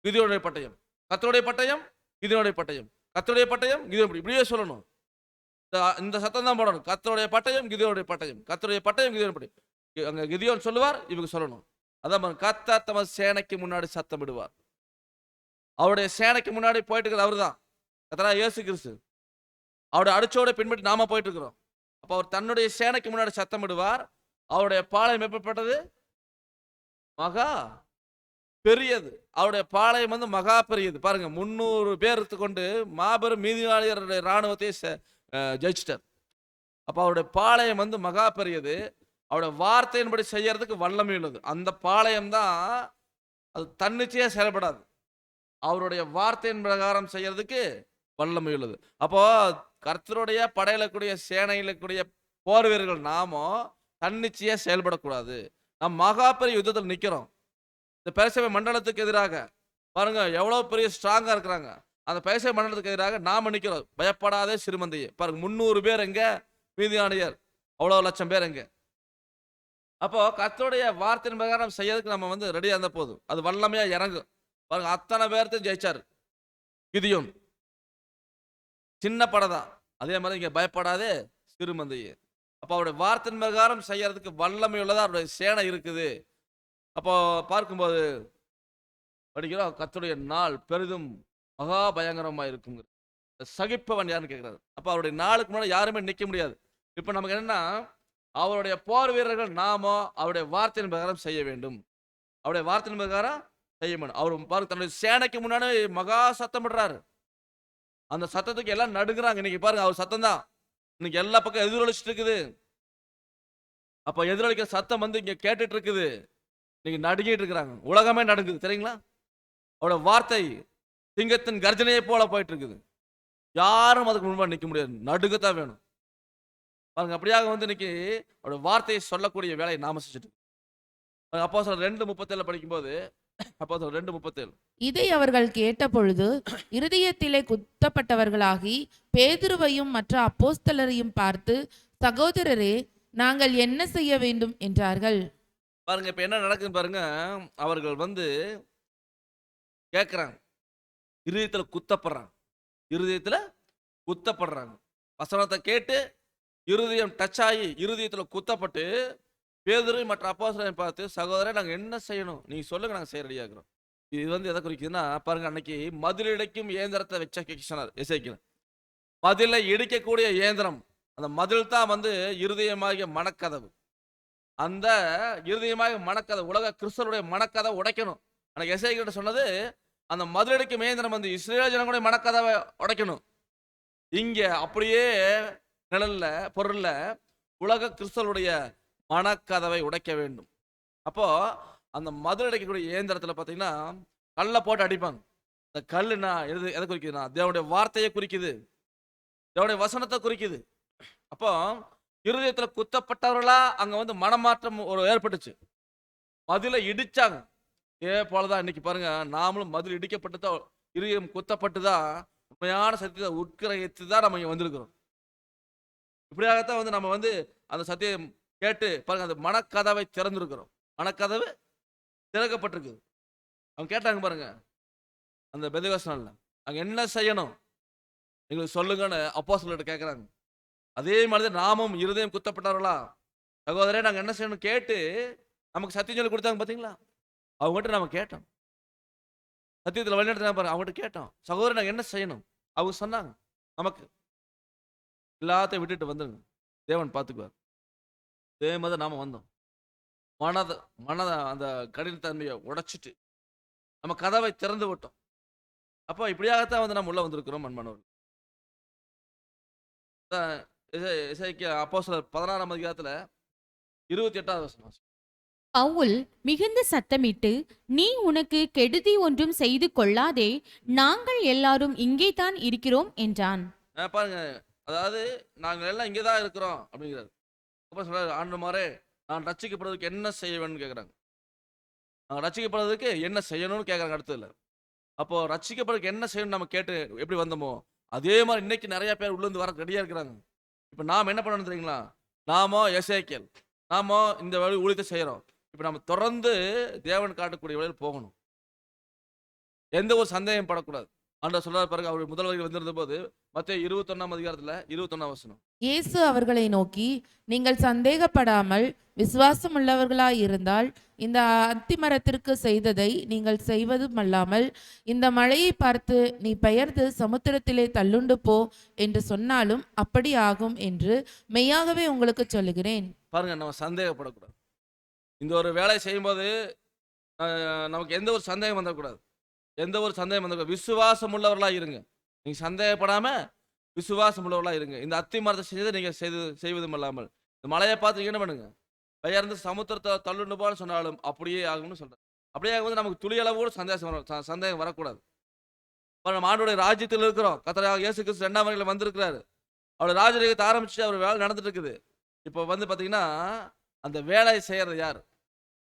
கிதியோனுடைய பட்டயம். கர்த்தருடைய பட்டயம், கிதியோனுடைய பட்டயம். கர்த்தருடைய பட்டயம், கிதியோன். இப்படியே சொல்லணும். இந்த சத்தம் தான் போடணும். கர்த்தருடைய பட்டயம், கிதியோனுடைய பட்டயம். கர்த்தருடைய பட்டயம், கிதியோன் பட்டயம். அங்க கிதியோன் சொல்லுவார், இவங்க சொல்லணும். அதான் கர்த்தர் தமது சேனைக்கு முன்னாடி சத்தமிடுவார். அவருடைய சேனைக்கு முன்னாடி போயிட்டு இருக்கிறது அவரு தான், கர்த்தராகிய இயேசு கிறிஸ்து. அவருடைய அடிச்சோட பின்பற்றி நாம போயிட்டு இருக்கிறோம். அப்ப அவர் தன்னுடைய சேனைக்கு முன்னாடி சத்தமிடுவார். அவருடைய பாளையம் எப்பப்பட்டது? மகா பெரியது. அவருடைய பாளையம் வந்து மகா பெரியது. பாருங்க, 300 பேர் கொண்டு மாபெரும் மீதியாளியருடைய இராணுவத்தை ஜெயிச்சிட்டார். அப்ப அவருடைய பாளையம் வந்து மகா பெரியது. அவருடைய வார்த்தையின்படி செய்யறதுக்கு வல்லமை உள்ளது. அந்த பாளையம் தான் அது தன்னிச்சையா செயல்படாது. அவருடைய வார்த்தையின் பிரகாரம் செய்யறதுக்கு வல்லமை உள்ளது. அப்போ கர்த்தருடைய படையிலக்கூடிய சேனையிலக்கூடிய போர் வீரர்கள் நாமோ தன்னிச்சையா செயல்படக்கூடாது. நாம் மகா பெரிய யுத்தத்தில் நிக்கிறோம். இந்த பெர்சபை மண்டலத்துக்கு எதிராக பாருங்க எவ்வளவு பெரிய ஸ்ட்ராங்கா இருக்கிறாங்க. அந்த பெர்சபை மண்டலத்துக்கு எதிராக நாம நிக்கிறோம். பயப்படாதே சிறுமந்தையே. பாருங்க, 300 பேர் எங்க? மீதியானியர் அவ்வளவு லட்சம் பேர் எங்க? அப்போ கர்த்தருடைய வார்த்தையின் பிரகாரம் செய்யறதுக்கு நம்ம வந்து ரெடியா இருந்த போதும் அது வல்லமையா இறங்கும். பாருங்க, அத்தனை பேர்த்தையும் ஜெயிச்சாரு கிதியோன். சின்ன படைதான். அதே மாதிரி இங்க பயப்படாதே சிறுமந்தையே. அப்போ அவருடைய வார்த்தையின் பிரகாரம் செய்யறதுக்கு வல்லமை உள்ளதா அவருடைய சேனை இருக்குது. அப்போ பார்க்கும்போது படிக்கிறோம், கர்த்தருடைய நாள் பெரிதும் மகா பயங்கரமா இருக்குங்க. சகிப்பவன் யாருன்னு கேட்கிறாரு. அப்ப அவருடைய நாளுக்கு முன்னாடி யாருமே நிக்க முடியாது. இப்ப நமக்கு என்னன்னா, அவருடைய போர் வீரர்கள் நாமோ அவருடைய வார்த்தையின் பிரகாரம் செய்ய வேண்டும். அவருடைய வார்த்தையின் பிரகாரம் செய்ய வேண்டும். அவர் பாருங்க, தன்னுடைய சேனைக்கு முன்னாடி மகா சத்தமிடுறாரு. அந்த சத்தத்துக்கு எல்லாம் நடுங்குறாங்க. இன்னைக்கு பாருங்க, அவர் சத்தம் தான் இன்னைக்கு எல்லா பக்கம் எதிரொலிச்சிட்டு இருக்குது. அப்ப எதிரொலிக்கிற சத்தம் வந்து இங்க கேட்டுட்டு இருக்குது. இன்னைக்கு நடுங்கிட்டு இருக்கிறாங்க. உலகமே நடுங்குது தெரியுங்களா? அவரோட வார்த்தை சிங்கத்தின் கர்ஜனையை போல போயிட்டு இருக்குது. யாரும் அதுக்கு முன்பாக நிற்க முடியாது. நடுங்கத்தான் வேணும். பாருங்க, அப்படியாக வந்து இன்னைக்கு அவருடைய வார்த்தையை சொல்லக்கூடிய வேலையை நாம செஞ்சுட்டு அப்போஸ்தலர் 2:37 படிக்கும்போது, அப்போஸ்தலர் 2:37 இதை அவர்கள் கேட்டபொழுது இருதயத்திலே குத்தப்பட்டவர்களாகி பேதுருவையும் மற்ற அப்போஸ்தலரையும் பார்த்து, சகோதரரே, நாங்கள் என்ன செய்ய வேண்டும் என்றார்கள். பாருங்க, இப்ப என்ன நடக்குன்னு பாருங்க. அவர்கள் வந்து கேட்கிறாங்க, இருதயத்துல குத்தப்படுறாங்க. இருதயத்துல குத்தப்படுறாங்க. வசனத்தை கேட்டு இருதயம் டச் ஆகி இருதயத்துல குத்தப்பட்டு பேதுரு மற்ற அப்போஸ்தலரை பார்த்து, சகோதரர் நாங்க என்ன செய்யணும், நீங்க சொல்லுங்க, நாங்க செய்ய ரெடியா இருக்கிறோம். இது வந்து எதை குறிக்குதுன்னா, பாருங்க, அன்னைக்கு மதில் இடிக்கும் இயந்திரத்தை வச்ச சொன்னார் எசேக்கியேல். மதிலை இடிக்கக்கூடிய இயந்திரம், அந்த மதில் தான் வந்து இருதயமாகிய மனக்கதவு. அந்த இருதயமாகிய மனக்கதவு, உலக கிறிஸ்தவருடைய மனக்கதவை உடைக்கணும். அன்னைக்கு எசேக்கியேல் சொன்னது, அந்த மதிலடிக்கும் இயந்திரம் வந்து இஸ்ரேல் ஜனங்களுடைய மனக்கதவை உடைக்கணும். இங்க அப்படியே நிழல்ல பொருள்ல உலக கிறிஸ்தவருடைய மனக்கதவை உடைக்க வேண்டும். அப்போ அந்த மதில் அடைக்கக்கூடிய இயந்திரத்துல பாத்தீங்கன்னா கல்லை போட்டு அடிப்பாங்க. அந்த கல்லுனா எதை குறிக்குதுன்னா, தேவனுடைய வார்த்தையை குறிக்குது, தேவனுடைய வசனத்தை குறிக்குது. அப்போ இருதயத்துல குத்தப்பட்டவர்களா அங்க வந்து மனமாற்றம் ஒரு ஏற்பட்டுச்சு. மதில இடிச்சாங்க. இதே போலதான் இன்னைக்கு பாருங்க, நாமளும் மதில் இடிக்கப்பட்டுதான், இருதயம் குத்தப்பட்டுதான் உண்மையான சத்தியத்தை உட்கிரகித்து தான் நம்ம இங்க வந்திருக்கிறோம். இப்படியாகத்தான் வந்து நம்ம வந்து அந்த சத்தியம் கேட்டு பாருங்க, அந்த மனக்கதவை திறந்திருக்கிறோம். மனக்கதவு திறக்கப்பட்டிருக்கு. அவங்க கேட்டாங்க பாருங்க, அந்த பெந்தெகோஸ்தே அங்க என்ன செய்யணும் எங்களுக்கு சொல்லுங்கன்னு அப்போஸ்தலர்கிட்ட கேட்கிறாங்க. அதே மாதிரி நாமும் இருதயம் குத்தப்பட்டவர்களா, சகோதரே நாங்க என்ன செய்யணும் கேட்டு நமக்கு சத்தியம் சொல்லி கொடுத்தாங்க பாத்தீங்களா? அவங்ககிட்ட நம்ம கேட்டோம். சத்தியத்தில் வழிநடத்தினா பாருங்க, அவங்ககிட்ட கேட்டோம், சகோதரர் நாங்க என்ன செய்யணும். அவங்க சொன்னாங்க, நமக்கு எல்லாத்தையும் விட்டுட்டு வந்துருங்க, தேவன் பார்த்துக்குவார். அதே மாதிரி நாம வந்தோம். மனத அந்த கடினத்தன்மையை உடைச்சிட்டு நம்ம கதவை திறந்து விட்டோம். அப்போ இப்படியாகத்தான் வந்து நம்ம உள்ள வந்திருக்கிறோம். அன்பானவர்கள், எசேக்கியா அப்போஸ்தலர் 16ஆம் அதிகாரத்துல 28வது வசனம். பவுல் மிகுந்த சத்தமிட்டு, நீ உனக்கு கெடுதி ஒன்றும் செய்து கொள்ளாதே, நாங்கள் எல்லாரும் இங்கே தான் இருக்கிறோம் என்றான். பாருங்க, அதாவது நாங்கள் எல்லாம் இங்கே தான் இருக்கிறோம் அப்படிங்கிறாரு. அப்போ சொல்றாரு, ஆண்டவரே நான் ரட்சிக்கப்படுறதுக்கு என்ன செய்ய வேணும்னு கேட்குறாங்க. நாங்கள் ரட்சிக்கப்படுறதுக்கு என்ன செய்யணும்னு கேட்குறாங்க அடுத்ததுல. அப்போ ரட்சிக்கப்படுறதுக்கு என்ன செய்யணும் நம்ம கேட்டு எப்படி வந்தோமோ அதே மாதிரி இன்னைக்கு நிறைய பேர் உள்ளேருந்து வர ரெடியாக இருக்கிறாங்க. இப்போ நாம் என்ன பண்ணணும் தெரியுங்களா? நாமோ எசேக்கியேல், நாமோ இந்த வழி ஊழியத்தை செய்கிறோம். இப்போ நம்ம தொடர்ந்து தேவன் காட்டக்கூடிய வழியில் போகணும். எந்த ஒரு சந்தேகம் படக்கூடாது. ஆண்டவர் சொல்றாரு பாருங்க, அவர் முதல் வரையில் வந்திருந்த போது மத்தேயு 21ஆம் அதிகாரத்தில் 21ஆம் வசனம். இயேசு அவர்களை நோக்கி, நீங்கள் சந்தேகப்படாமல் விசுவாசம் உள்ளவர்களாய் இருந்தால் இந்த அத்திமரத்திற்கு செய்ததை நீங்கள் செய்வதுமல்லாமல் இந்த மழையை பார்த்து நீ பெயர்ந்து சமுத்திரத்திலே தள்ளுண்டு போ என்று சொன்னாலும் அப்படி ஆகும் என்று மெய்யாகவே உங்களுக்கு சொல்லுகிறேன். பாருங்க, நம்ம சந்தேகப்படக்கூடாது. இந்த ஒரு வேலை செய்யும்போது நமக்கு எந்த ஒரு சந்தேகம் வந்துடக்கூடாது. எந்த ஒரு சந்தேகம் வந்துடக்கூடாது. விசுவாசம் உள்ளவர்களாக இருங்க. நீங்கள் சந்தேகப்படாம விசுவாசம் உள்ளவர்களாக இருங்க. இந்த அத்தி மரத்தை செஞ்சதை நீங்கள் செய்வதும் இல்லாமல் இந்த மலையை பார்த்து நீங்கள் என்ன பண்ணுங்க, பெயர்ந்து சமுத்திரத்தை தள்ளுண்டு போன்னு சொன்னாலும் அப்படியே ஆகும்னு சொல்கிறேன். அப்படியே ஆகும்போது நமக்கு துளி அளவு கூட சந்தேகம் வரக்கூடாது. நம்ம ஆண்டோடைய ராஜ்யத்தில் இருக்கிறோம். கர்த்தராகிய இயேசு கிறிஸ்து 2ஆம் வருகையில் வந்திருக்கிறாரு. அவருடைய ராஜரீகத்தை ஆரம்பிச்சு அவர் வேலை நடந்துட்டு இருக்குது. இப்போ பார்த்தீங்கன்னா அந்த வேலையை செய்யறது யார்?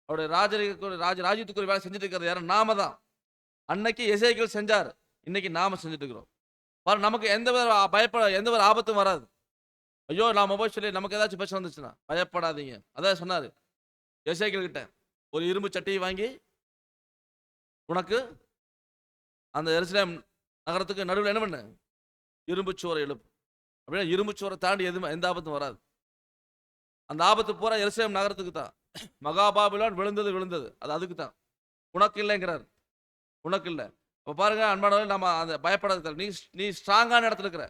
அவருடைய ராஜ்யத்துக்கு வேலை செஞ்சுட்டு இருக்கிறது யார்? நாம தான். அன்னைக்கு எசேக்கியேல் செஞ்சார், இன்னைக்கு நாம செஞ்சுட்டு இருக்கிறோம். பாருங்க, நமக்கு எந்த ஒரு ஆபத்தும் வராது. ஐயோ நாம போய் சொல்லி நமக்கு ஏதாச்சும் பிரச்சனை வந்துச்சுன்னா பயப்படாதீங்க. அதான் சொன்னாரு எசேக்கியேல் கிட்ட, ஒரு இரும்பு சட்டியை வாங்கி உனக்கு அந்த எருசலேம் நகரத்துக்கு நடுவில் என்ன பண்ணு, இரும்பு சுவரை எழுப்பு. அப்படின்னா இரும்பு சுவரை தாண்டி எந்த ஆபத்தும் வராது. அந்த ஆபத்து பூரா எருசலேம் நகரத்துக்கு தான். மகாபாபிலோன் விழுந்தது அது அதுக்கு தான். உனக்கு இல்லைங்கிறார், உனக்கு இல்லை. இப்போ பாருங்க அன்பானவர்கள், நம்ம அந்த பயப்படாத, நீ ஸ்ட்ராங்கான இடத்துல இருக்கிற.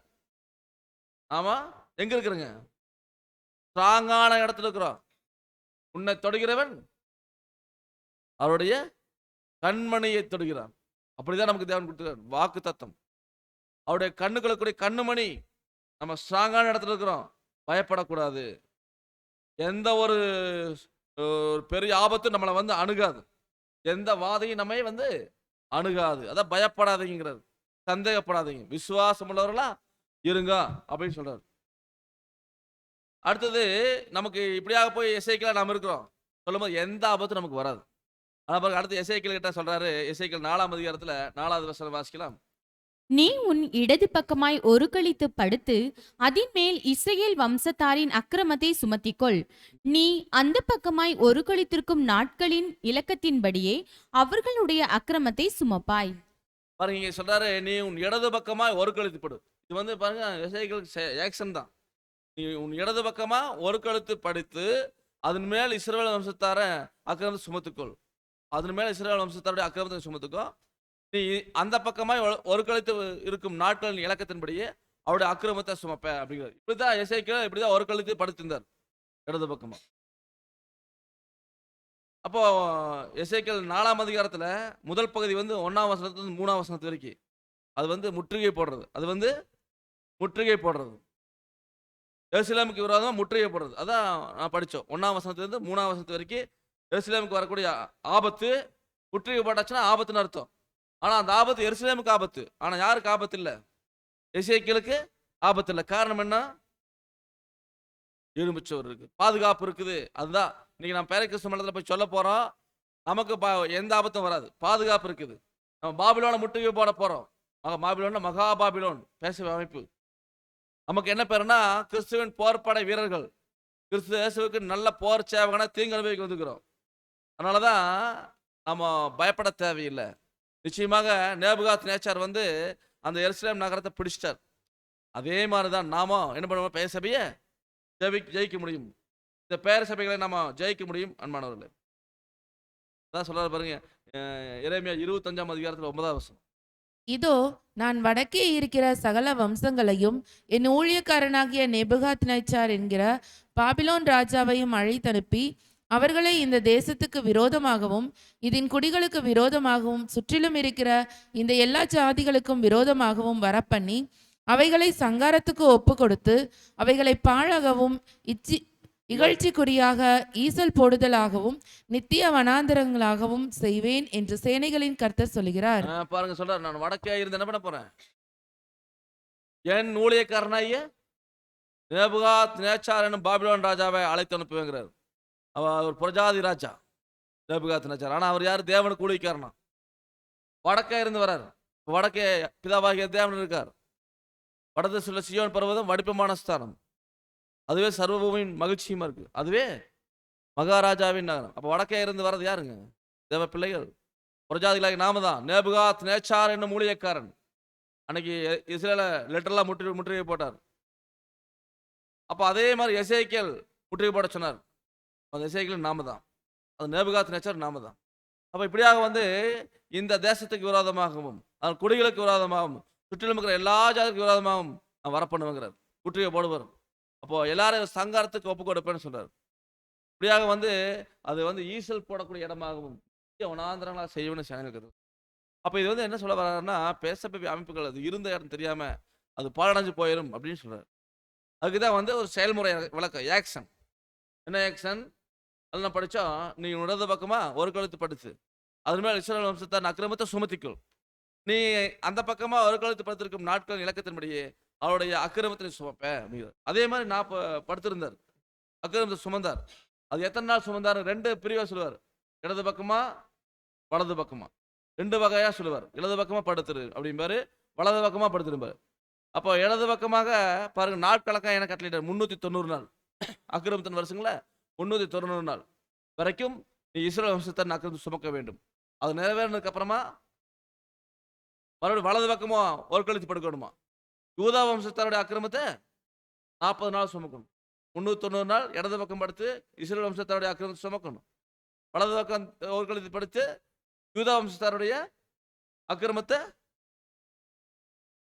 ஆமா, எங்க இருக்கிறங்க? ஸ்ட்ராங்கான இடத்துல இருக்கிறோம். உன்னை தொடுகிறவன் அவருடைய கண்மணியை தொடுகிறான். அப்படிதான் நமக்கு தேவன் கொடுத்துருக்கார் வாக்கு தத்தம். அவருடைய கண்ணுக்குள்ள கண்ணுமணி. நம்ம ஸ்ட்ராங்கான இடத்துல இருக்கிறோம், பயப்படக்கூடாது. எந்த ஒரு பெரிய ஆபத்து நம்மளை அணுகாது. எந்த வாதையும் நம்மை அணுகாது. அதான் பயப்படாதீங்கிறார், சந்தேகப்படாதீங்க, விசுவாசம் உள்ளவர்களா இருங்க அப்படின்னு சொல்றாரு. அடுத்தது, நமக்கு இப்படியாக போய் எசேக்கியேல் நாம் இருக்கிறோம் சொல்லும்போது எந்த ஆபத்தும் நமக்கு வராது. ஆனால் அடுத்து எசேக்கியேல் கிட்ட சொல்றாரு, எசேக்கியேல் 4ஆம் அதிகாரத்தில் 4வது வசனம் வாசிக்கலாம். நீ உன் இடது பக்கமாய் ஒரு கழித்து படுத்து அதின் மேல் இஸ்ரவேல் வம்சத்தாரின் அக்கிரமத்தை சுமத்திக்கொள். நீ அந்த பக்கமாய் ஒரு கழித்திருக்கும் நாட்களின் இலக்கத்தின்படியே அவர்களுடைய அக்கிரமத்தை சுமப்பாய். பாருங்க, இங்க சொல்றாரு, நீ உன் இடது பக்கமாய் ஒரு கழித்து படு. இது பாருங்க எசேக்கியேலுக்கு ஆக்ஷன் தான். நீ உன் இடது பக்கமா ஒரு கழுத்து படித்து அதன் மேல் இஸ்ரவேல் வம்சத்தார அக்கிரமத்தை சுமத்துக்கொள். அதன் மேல் இஸ்ரவேல் வம்சத்தாருடைய அக்கிரமத்தை சுமத்துக்கோ. நீ அந்த பக்கமாய் ஒரு கழுத்து இருக்கும் நாட்களின் இலக்கத்தின்படியே அவருடைய அக்கிரமத்தை சுமப்ப அப்படிங்கிறார். இப்படிதான் எசேக்கியேல் இப்படிதான் ஒரு கழுத்து படுத்திருந்தார் இடது பக்கமா. அப்போ எசேக்கியேல் 4ஆம் அதிகாரத்துல முதல் பகுதி 1ஆம் வசனத்துல 3ஆம் வசனத்து வரைக்கும் அது முற்றுகை போடுறது. அது முற்றுகை போடுறது, எருசலேமுக்கு விரோதமாக முற்றுகை போடுறது. அதான் நான் படித்தோம். 1ஆம் வசனத்துலேருந்து 3ஆம் வசனத்து வரைக்கும் எருசலேமுக்கு வரக்கூடிய ஆபத்து. முற்றுகை போட்டாச்சுன்னா ஆபத்துன்னு அர்த்தம். ஆனால் அந்த ஆபத்து எருசலேமுக்கு ஆபத்து. ஆனால் யாருக்கு ஆபத்து இல்லை? எசேக்கியேலுக்கு ஆபத்து இல்லை. காரணம் என்ன? இரும்புச்சோறு இருக்கு, பாதுகாப்பு இருக்குது. அதுதான் இன்னைக்கு நம்ம பேரக்கிறிஸ்து மண்டலத்தில் போய் சொல்ல போகிறோம். நமக்கு எந்த ஆபத்தும் வராது, பாதுகாப்பு இருக்குது. நம்ம பாபிலோனை முற்றுகை போட போகிறோம். பாபிலோன் மகாபாபிலோன் பேச அமைப்பு. நமக்கு என்ன பேருன்னா கிறிஸ்துவின் போர்ப்படை வீரர்கள். கிறிஸ்து இயேசுவுக்கு நல்ல போர் சேவகனா தீங்கு அனுபவிக்க வந்துக்கிறோம். அதனால தான் நம்ம பயப்பட தேவையில்லை. நிச்சயமாக நேபுகாத் நேச்சார் அந்த எருசலேம் நகரத்தை பிடிச்சிட்டார். அதே மாதிரி தான் நாம என்ன பண்ணுவோம்? பெயர் சபையை ஜெயிக்க முடியும். இந்த பெயர் சபைகளை நாம ஜெயிக்க முடியும். அன்பானவர்களே, அதான் சொல்றாரு பாருங்க, எரேமியா 25ஆம் அதிகாரத்தில் 9ஆம் வசனம். இதோ நான் வடக்கே இருக்கிற சகல வம்சங்களையும் என் ஊழியக்காரனாகிய நேபுகாத்நேச்சார் என்கிற பாபிலோன் ராஜாவையும் அழைத்தனுப்பி அவர்களை இந்த தேசத்துக்கு விரோதமாகவும் இதன் குடிகளுக்கு விரோதமாகவும் சுற்றிலும் இருக்கிற இந்த எல்லா ஜாதிகளுக்கும் விரோதமாகவும் வரப்பண்ணி அவைகளை சங்காரத்துக்கு ஒப்பு கொடுத்து அவைகளை பாழாகவும் இகழ்ச்சிக்குரியாக ஈசல் போடுதலாகவும் நித்திய வனாந்தரங்களாகவும் செய்வேன் என்று சேனைகளின் கர்த்தர் சொல்கிறார். பாருங்க சொல்றாரு, நான் வடக்கே இருந்து என்ன பண்ண போறேன், என் ஊழியக்காரனாகிய நேபுகாத் நேச்சார் என்னும் பாபிலோன் ராஜாவை அழைத்து அனுப்புவேங்கிறார். அவர் ஒரு பிரஜாதி ராஜா நேபுகாத் நேச்சார். ஆனா அவர் யார், தேவனுக்கு ஊழியக்காரனா, வடக்கே இருந்து வர்றார். வடக்கே பிதாவாகிய தேவன் இருக்கார். வடதிசையில் சியோன் பர்வதம் வடிப்பமான ஸ்தானம், அதுவே சர்வபூமியின் மகிழ்ச்சியுமா இருக்கு, அதுவே மகாராஜாவின் நகரம். அப்போ வடக்கே இருந்து வர்றது யாருங்க, தேவ பிள்ளைகள், பிரஜாதிகளாகி நாம தான். நேபுகாத் நேச்சார் என்னும் ஊழியக்காரன் அன்னைக்கு இஸ்ரேல லெட்டர்லாம் முற்றுகை போட்டார். அப்போ அதே மாதிரி எசேக்கியேல் முற்றுகை போட சொன்னார். அந்த எசேக்கியேல் நாம தான், அது நேபுகாத் நேச்சார் நாம தான். அப்போ இப்படியாக இந்த தேசத்துக்கு விரோதமாகவும் அதன் குடிகளுக்கு விரோதமாகவும் சுற்றிலும் இருக்கிற எல்லா ஜாதிக்கு விரோதமாகவும் நான் வரப்பண்ணுங்கிறார், முற்றுகை போடுவார். அப்போ எல்லாரும் சங்காரத்துக்கு ஒப்பு கொடுப்பேன்னு சொல்றாரு. இப்படியாக அது ஈசல் போடக்கூடிய இடமாகவும் வனாந்தரங்களாக செய்யணும்னு சேனல். அப்போ இது என்ன சொல்ல வர்றாருன்னா, பேசப்பி அமைப்புகள் அது இருந்த இடம் தெரியாம அது பாழடைஞ்சு போயிடும் அப்படின்னு சொல்றாரு. அதுக்குதான் ஒரு செயல்முறை விளக்கம், ஆக்ஷன். என்ன ஆக்ஷன்? அதெல்லாம் படிச்சா நீ இடது பக்கமா ஒரு கழுத்து படிச்சு அது மேல் இஸ்ரவேல் வம்சத்தார் அக்கிரமத்தை சுமத்திக்கொள். நீ அந்த பக்கமா ஒரு கழுத்து படுத்திருக்கும் நாட்கள் இலக்கத்தின்படியே அவருடைய அக்கிரமத்தை சுமப்ப. அதே மாதிரி நான் படுத்திருந்தார், அக்கிரமத்தை சுமந்தார். அது எத்தனை நாள் சுமந்தார்? 2 பிரிவா சொல்லுவார், இடது பக்கமா வலது பக்கமா 2 வகையா சொல்லுவார். இடது பக்கமா படுத்துரு அப்படிம்பாரு, வலது பக்கமா படுத்துருப்பாரு. அப்போ இடது பக்கமாக பாருங்க, நாட்கணக்காக எனக்கு கட்டளையிட்டார் 390 நாள். அக்கிரமத்தின் வருஷங்கள 390 நாள் வரைக்கும் நீ இஸ்ரவேல் வம்சத்தார் அக்கிரமத்தை சுமக்க வேண்டும். அது நிறைவேறினதுக்கு அப்புறமா மறுபடியும் வலது பக்கமா ஒரு கழித்து படுக்கணுமா. யூதா வம்சத்தாருடைய அக்கிரமத்தை 40 நாள் சுமக்கணும். 390 நாள் இடது பக்கம் படுத்து இஸ்ரவேல் வம்சத்தாருடைய அக்கிரமத்தை சுமக்கணும். வலது பக்கம் ஒரு கழித்து படுத்து யூதா வம்சத்தாருடைய அக்கிரமத்தை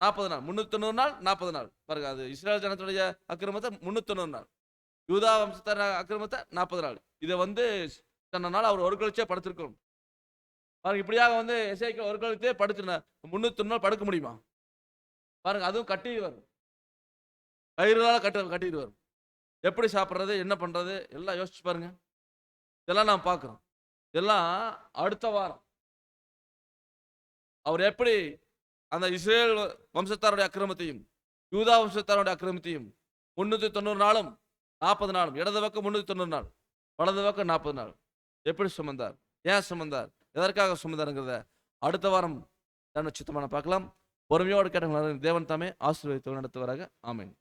40 நாள். 390 நாள் 40 நாள் பாருங்க. அது இஸ்ரேல் ஜனத்துடைய அக்கிரமத்தை 390 நாள், யூதா வம்சத்தார அக்கிரமத்தை 40 நாள். இதை சொன்ன நாள் அவர் ஒரு கழிச்சே படுத்திருக்கணும் பாருங்க. இப்படியாக எசேக்கியேல் ஒரு கழித்தே படுத்துனா 390 நாள் படுக்க முடியுமா பாருங்க. அதுவும் கட்டிடுவார், கயிறுனால கட்டிடுவார். எப்படி சாப்பிட்றது, என்ன பண்றது எல்லாம் யோசிச்சு பாருங்க. இதெல்லாம் நான் பார்க்குறோம். இதெல்லாம் அடுத்த வாரம் அவர் எப்படி அந்த இஸ்ரேல் வம்சத்தாருடைய அக்கிரமத்தையும் யூதா வம்சத்தாருடைய அக்கிரமத்தையும் 390 நாளும் 40 நாளும், இடது பக்கம் 390 நாள், வலது பக்கம் 40 நாள் எப்படி சுமந்தார், ஏன் சுமந்தார், எதற்காக சுமந்தாருங்கிறத அடுத்த வாரம் சித்தமான பார்க்கலாம். பொறுமையோடு கேட்ட தேவன் தாமே ஆசீர்வதித்து நடத்துவாராக. ஆமென்.